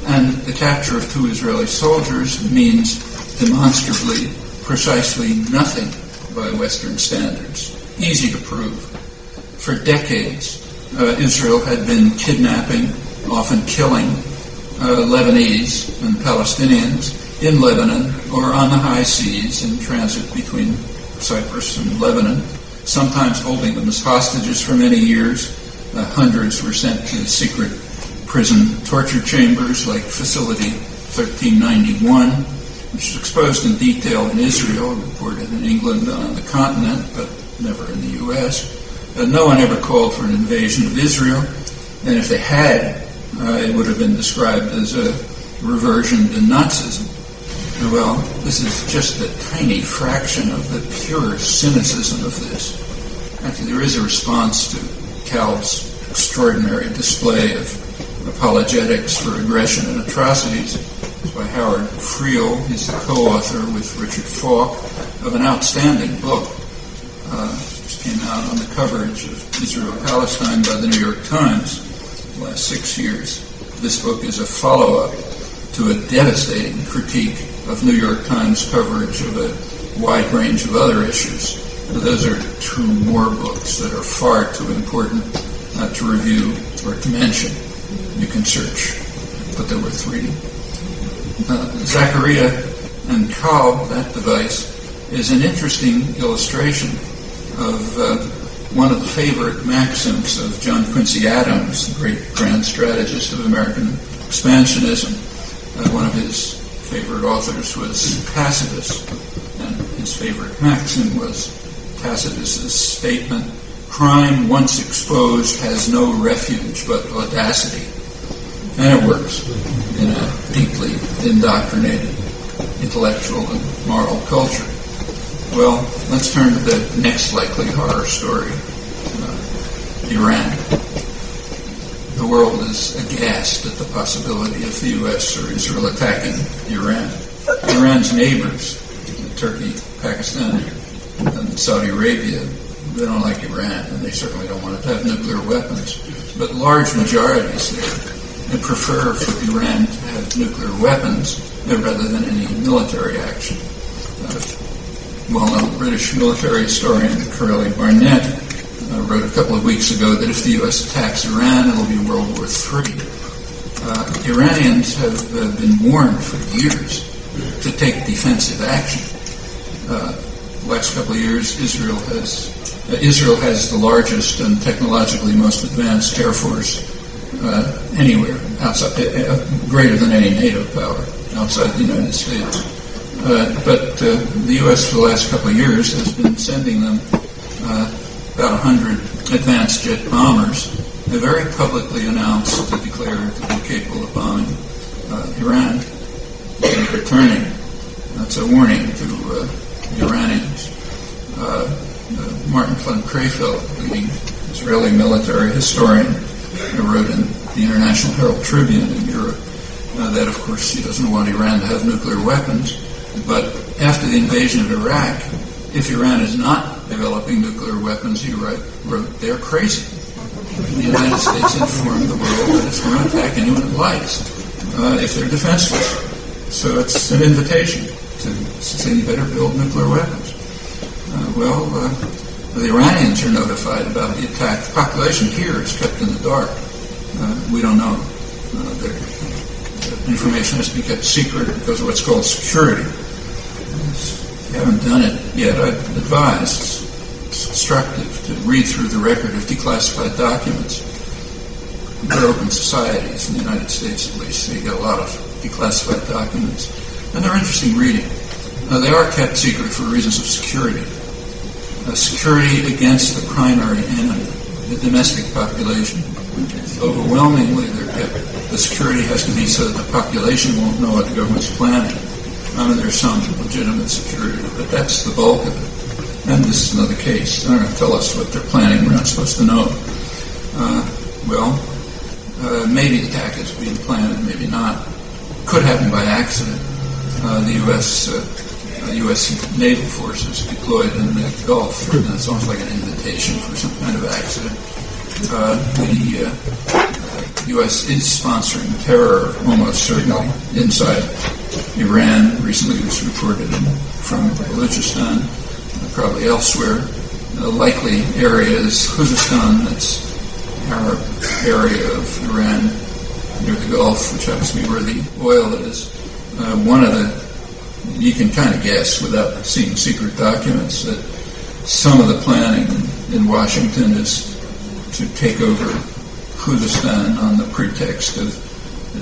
And the capture of 2 Israeli soldiers means demonstrably precisely nothing by Western standards. Easy to prove. For decades, Israel had been kidnapping, often killing, Lebanese and Palestinians in Lebanon or on the high seas in transit between Cyprus and Lebanon, sometimes holding them as hostages for many years. Hundreds were sent to secret prison torture chambers like Facility 1391, which is exposed in detail in Israel, reported in England and on the continent, but never in the U.S. No one ever called for an invasion of Israel, and if they had, it would have been described as a reversion to Nazism. Well, this is just a tiny fraction of the pure cynicism of this. Actually, there is a response to Calv's extraordinary display of apologetics for aggression and atrocities. It's by Howard Friel. He's the co-author with Richard Falk of an outstanding book. Just came out on the coverage of Israel-Palestine by the New York Times the last 6 years. This book is a follow-up to a devastating critique of New York Times coverage of a wide range of other issues. Those are two more books that are far too important to review or to mention. You can search, but they're worth reading. Zachariah and Cobb, that device, is an interesting illustration of one of the favorite maxims of John Quincy Adams, the great grand strategist of American expansionism. One of his favorite authors was Tacitus, and his favorite maxim was Tacitus's statement, "Crime once exposed has no refuge but audacity." And it works in a deeply indoctrinated intellectual and moral culture. Well, let's turn to the next likely horror story, Iran. The world is aghast at the possibility of the U.S. or Israel attacking Iran. Iran's neighbors, Turkey, Pakistan, and Saudi Arabia, they don't like Iran, and they certainly don't want it to have nuclear weapons. But large majorities there prefer for Iran to have nuclear weapons rather than any military action. Well-known British military historian Corelli Barnett wrote a couple of weeks ago that if the U.S. attacks Iran, it'll be World War III. Iranians have been warned for years to take defensive action. The last couple of years, Israel has the largest and technologically most advanced air force anywhere, outside, greater than any NATO power outside the United States. But the U.S. for the last couple of years has been sending them about 100 advanced jet bombers. They very publicly announced to declare to be capable of bombing Iran and returning. That's a warning to the Iranians. Martin von Crefeld, leading Israeli military historian, wrote in the International Herald Tribune in Europe that, of course, he doesn't want Iran to have nuclear weapons. But after the invasion of Iraq, if Iran is not developing nuclear weapons, he wrote, they're crazy. The United States informed the world that it's going to attack anyone it likes if they're defenseless. So it's an invitation to say you better build nuclear weapons. The Iranians are notified about the attack. The population here is kept in the dark. We don't know. Their information has to be kept secret because of what's called security. If you haven't done it yet, I'd advise. It's instructive to read through the record of declassified documents. They're open societies in the United States, at least, so you get a lot of declassified documents. And they're interesting reading. They are kept secret for reasons of security. Security against the primary enemy, the domestic population. Overwhelmingly, they're kept. The security has to be so that the population won't know what the government's planning. I mean, there's some legitimate security, but that's the bulk of it. And this is another case. They're going to tell us what they're planning. We're not supposed to know. Maybe the attack is being planned, maybe not. Could happen by accident. The U.S. naval forces deployed in the Gulf, and it's almost like an invitation for some kind of accident. The U.S. is sponsoring terror almost certainly inside Iran. Recently it was reported from Balochistan, probably elsewhere. The likely area is Khuzestan, that's Arab area of Iran. near the Gulf, which happens to be where the oil is. You can kind of guess without seeing secret documents that some of the planning in Washington is to take over Kurdistan on the pretext of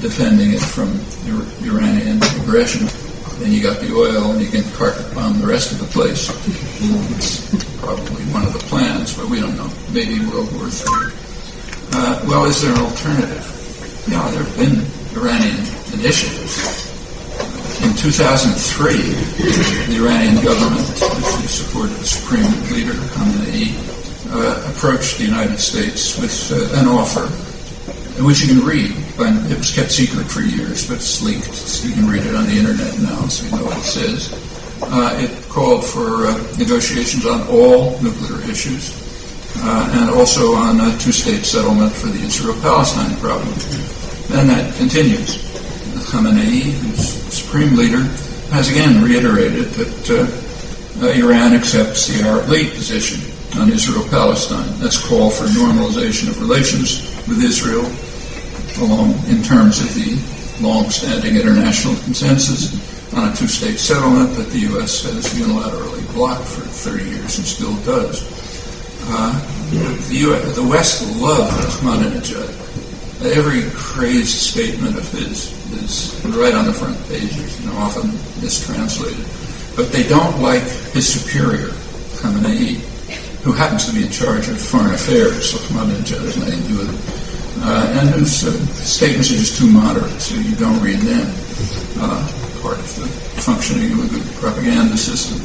defending it from Iranian aggression. Then you got the oil, and you can carpet bomb the rest of the place. It's probably one of the plans, but we don't know. Maybe World War III. Well, is there an alternative? Yeah, there have been Iranian initiatives. In 2003, the Iranian government, which supported the supreme leader, Khamenei, approached the United States with an offer, which you can read. It was kept secret for years, but it's leaked. So you can read it on the internet now, so you know what it says. It called for negotiations on all nuclear issues, and also on a two-state settlement for the Israel-Palestine problem. And that continues. Khamenei, who's the supreme leader, has again reiterated that Iran accepts the Arab League position on Israel-Palestine. That's call for normalization of relations with Israel, along in terms of the long-standing international consensus on a two-state settlement that the U.S. has unilaterally blocked for 30 years and still does. The West loved Ahmadinejad. Every crazed statement of his is right on the front pages, often mistranslated. But they don't like his superior, Khamenei, who happens to be in charge of foreign affairs, so Ahmadinejad has nothing to do with it, and whose statements are just too moderate, so you don't read them. Part of the functioning of a good propaganda system.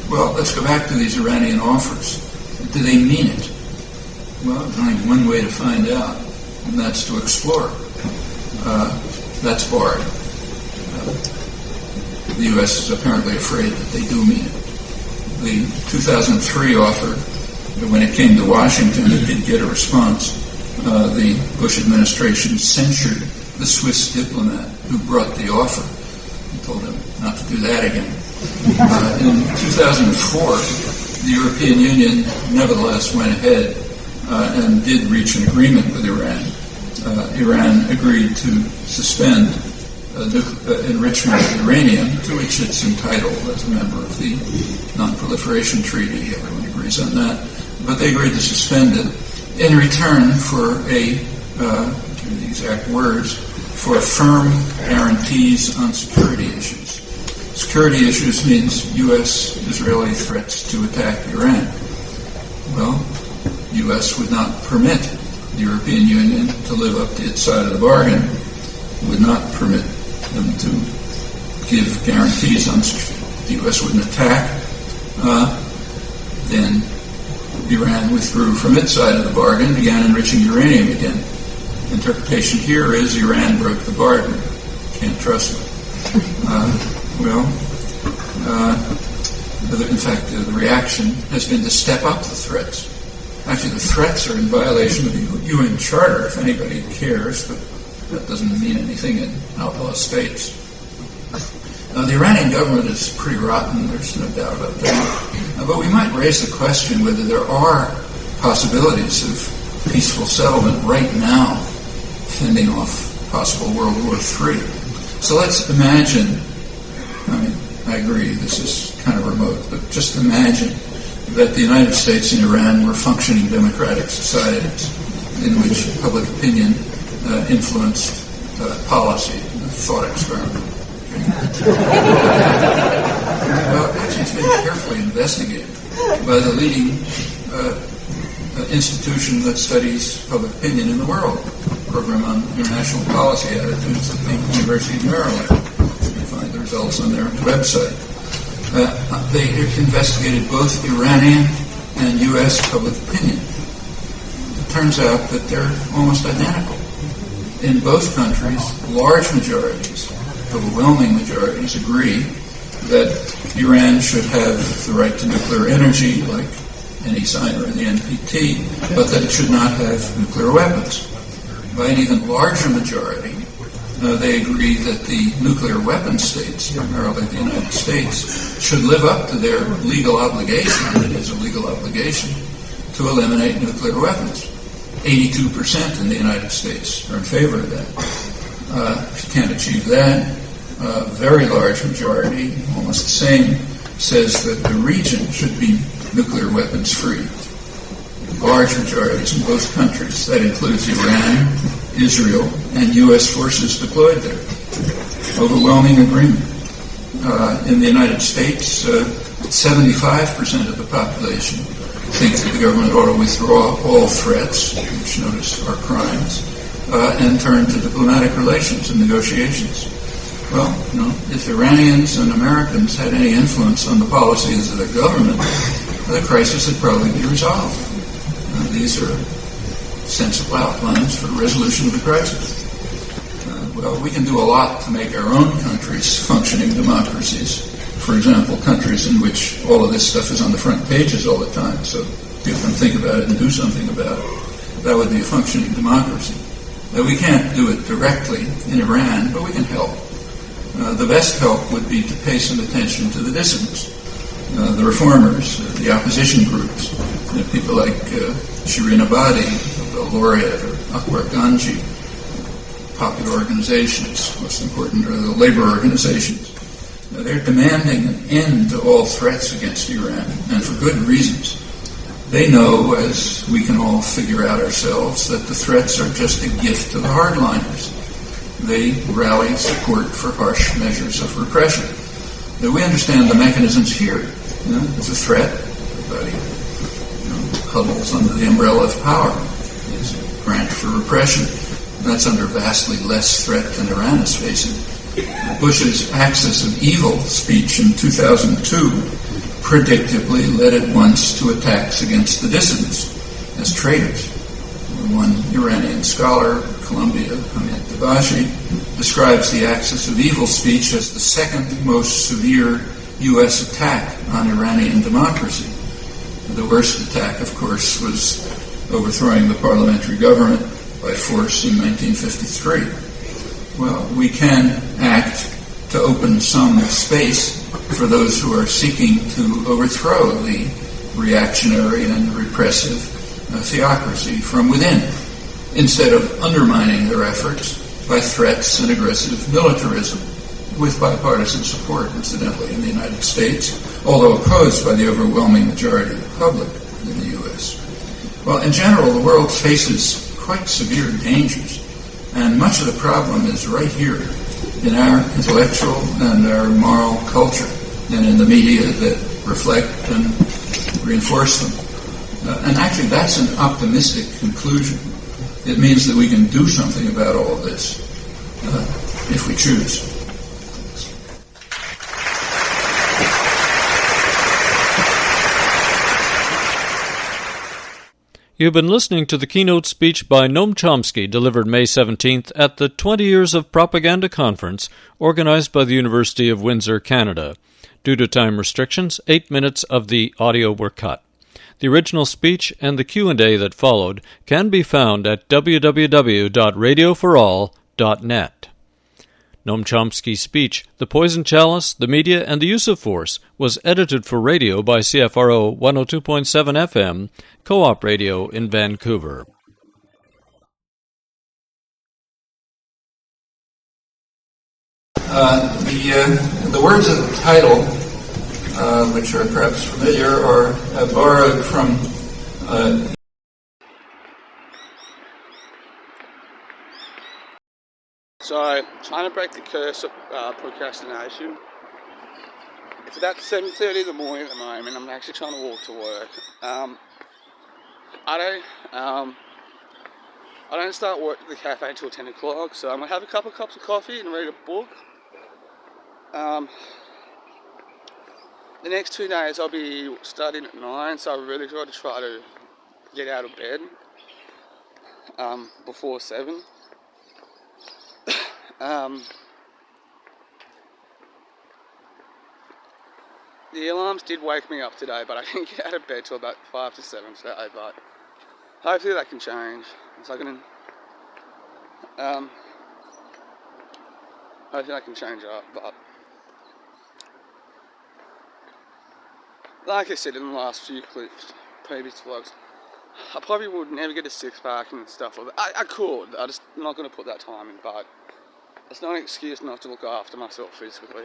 Well, let's go back to these Iranian offers. Do they mean it? Well, there's only one way to find out, and that's to explore. That's barred. The U.S. is apparently afraid that they do mean it. The 2003 offer, when it came to Washington, it did get a response. The Bush administration censured the Swiss diplomat who brought the offer and told him not to do that again. In 2004, the European Union nevertheless went ahead and did reach an agreement with Iran. Iran agreed to suspend enrichment of uranium, to which it's entitled as a member of the Non-Proliferation Treaty. Everyone agrees on that. But they agreed to suspend it in return for the exact words, for firm guarantees on security issues. Security issues means U.S.-Israeli threats to attack Iran. Well, the U.S. would not permit the European Union to live up to its side of the bargain, would not permit them to give guarantees on the U.S. wouldn't attack. Then Iran withdrew from its side of the bargain and began enriching uranium again. Interpretation here is Iran broke the bargain. Can't trust them. In fact, the reaction has been to step up the threats. Actually, the threats are in violation of the UN Charter, if anybody cares, but that doesn't mean anything in outlaw states. The Iranian government is pretty rotten, there's no doubt about that. But we might raise the question whether there are possibilities of peaceful settlement right now, fending off possible World War III. So let's imagine, I agree, this is kind of remote, but just imagine that the United States and Iran were functioning democratic societies in which public opinion influenced policy, a thought experiment. Well, actually, it's been carefully investigated by the leading institution that studies public opinion in the world, Program on International Policy Attitudes at the University of Maryland. You find the results on their website. They investigated both Iranian and U.S. public opinion. It turns out that they're almost identical. In both countries, large majorities, overwhelming majorities, agree that Iran should have the right to nuclear energy, like any signer in the NPT, but that it should not have nuclear weapons. By an even larger majority, they agree that the nuclear weapon states, primarily the United States, should live up to their legal obligation, and it is a legal obligation, to eliminate nuclear weapons. 82% in the United States are in favor of that. If you can't achieve that, a very large majority, almost the same, says that the region should be nuclear weapons free. Large majorities in both countries. That includes Iran, Israel, and U.S. forces deployed there. Overwhelming agreement. In the United States, 75% of the population think that the government ought to withdraw all threats, which notice are crimes, and turn to diplomatic relations and negotiations. Well, if Iranians and Americans had any influence on the policies of their government, the crisis would probably be resolved. These are sensible outlines for the resolution of the crisis. Well, we can do a lot to make our own countries functioning democracies. For example, countries in which all of this stuff is on the front pages all the time, so people can think about it and do something about it. That would be a functioning democracy. We can't do it directly in Iran, but we can help. The best help would be to pay some attention to the dissidents, the reformers, the opposition groups, people like Shirin Ebadi, the laureate, or Akbar Ganji, popular organizations. Most important are the labor organizations. They're demanding an end to all threats against Iran, and for good reasons. They know, as we can all figure out ourselves, that the threats are just a gift to the hardliners. They rally support for harsh measures of repression. Now, we understand the mechanisms here. It's a threat. Everybody huddles under the umbrella of power. It's a grant for repression. That's under vastly less threat than Iran is facing. Bush's axis of evil speech in 2002 predictably led at once to attacks against the dissidents as traitors. One Iranian scholar, Columbia, Hamid Dabashi, describes the axis of evil speech as the second most severe U.S. attack on Iranian democracy. The worst attack, of course, was overthrowing the parliamentary government by force in 1953. Well, we can act to open some space for those who are seeking to overthrow the reactionary and repressive theocracy from within, instead of undermining their efforts by threats and aggressive militarism, with bipartisan support, incidentally, in the United States, although opposed by the overwhelming majority of the public in the U.S. Well, in general, the world faces quite severe dangers, and much of the problem is right here in our intellectual and our moral culture, and in the media that reflect and reinforce them. And actually, that's an optimistic conclusion. It means that we can do something about all of this if we choose. You've been listening to the keynote speech by Noam Chomsky, delivered May 17th at the 20 Years of Propaganda Conference, organized by the University of Windsor, Canada. Due to time restrictions, 8 minutes of the audio were cut. The original speech and the Q&A that followed can be found at www.radioforall.net. Noam Chomsky's speech, The Poison Chalice, the Media, and the Use of Force, was edited for radio by CFRO 102.7 FM, Co-op Radio in Vancouver. The words of the title, which are perhaps familiar, are borrowed from So, trying to break the curse of procrastination. It's about 7:30 in the morning at the moment. I'm actually trying to walk to work. I don't start work at the cafe until 10 o'clock, so I'm going to have a couple of cups of coffee and read a book. The next 2 days I'll be studying at 9, so I really try to get out of bed before 7. The alarms did wake me up today, but I didn't get out of bed till about 5 to 7 today, but hopefully that can change. So I can, hopefully that can change up, but like I said in the last few previous vlogs, I probably would never get a 6-pack and stuff like that. I could, I'm just not going to put that time in, but it's not an excuse not to look after myself physically.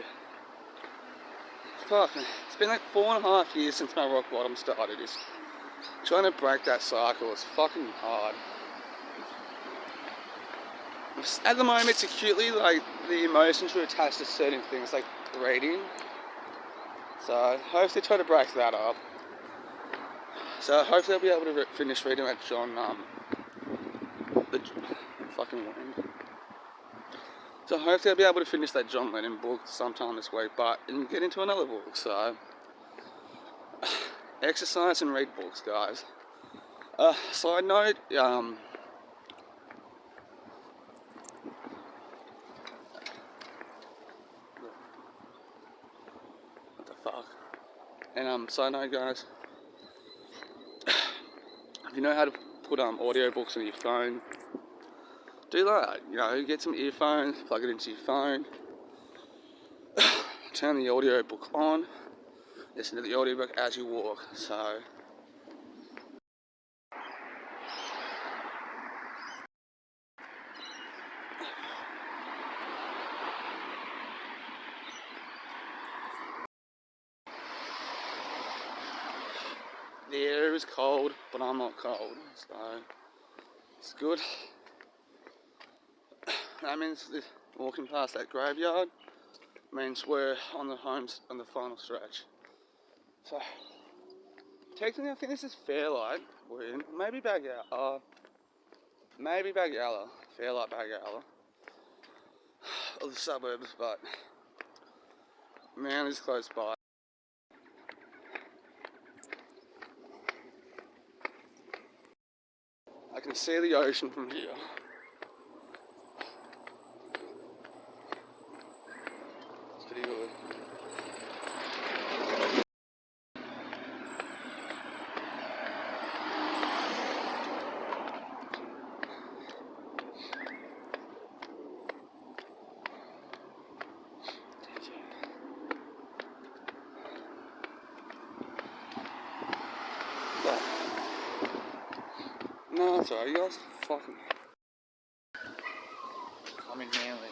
Fuck, man. It's been like 4.5 years since my rock bottom started. It's trying to break that cycle is fucking hard. At the moment, it's acutely like the emotions are attached to certain things, like reading. So hopefully try to break that up. So hopefully I'll be able to finish reading that John, the fucking wind. So hopefully I'll be able to finish that John Lennon book sometime this week, but and get into another book. So exercise and read books, guys. Side note, what the fuck? And side note, guys, if you know how to put audiobooks on your phone, do that. You know, get some earphones, plug it into your phone, turn the audiobook on, listen to the audiobook as you walk. So the air is cold, but I'm not cold, so it's good. That means walking past that graveyard means we're on the final stretch. So technically, I think this is Fairlight. We're in maybe Baggala, Fairlight, Baggala, or the suburbs, but man is close by. I can see the ocean from here. It's pretty good. No, it's alright, you guys fucking... I'm in Manly.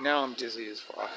Now I'm dizzy as fuck.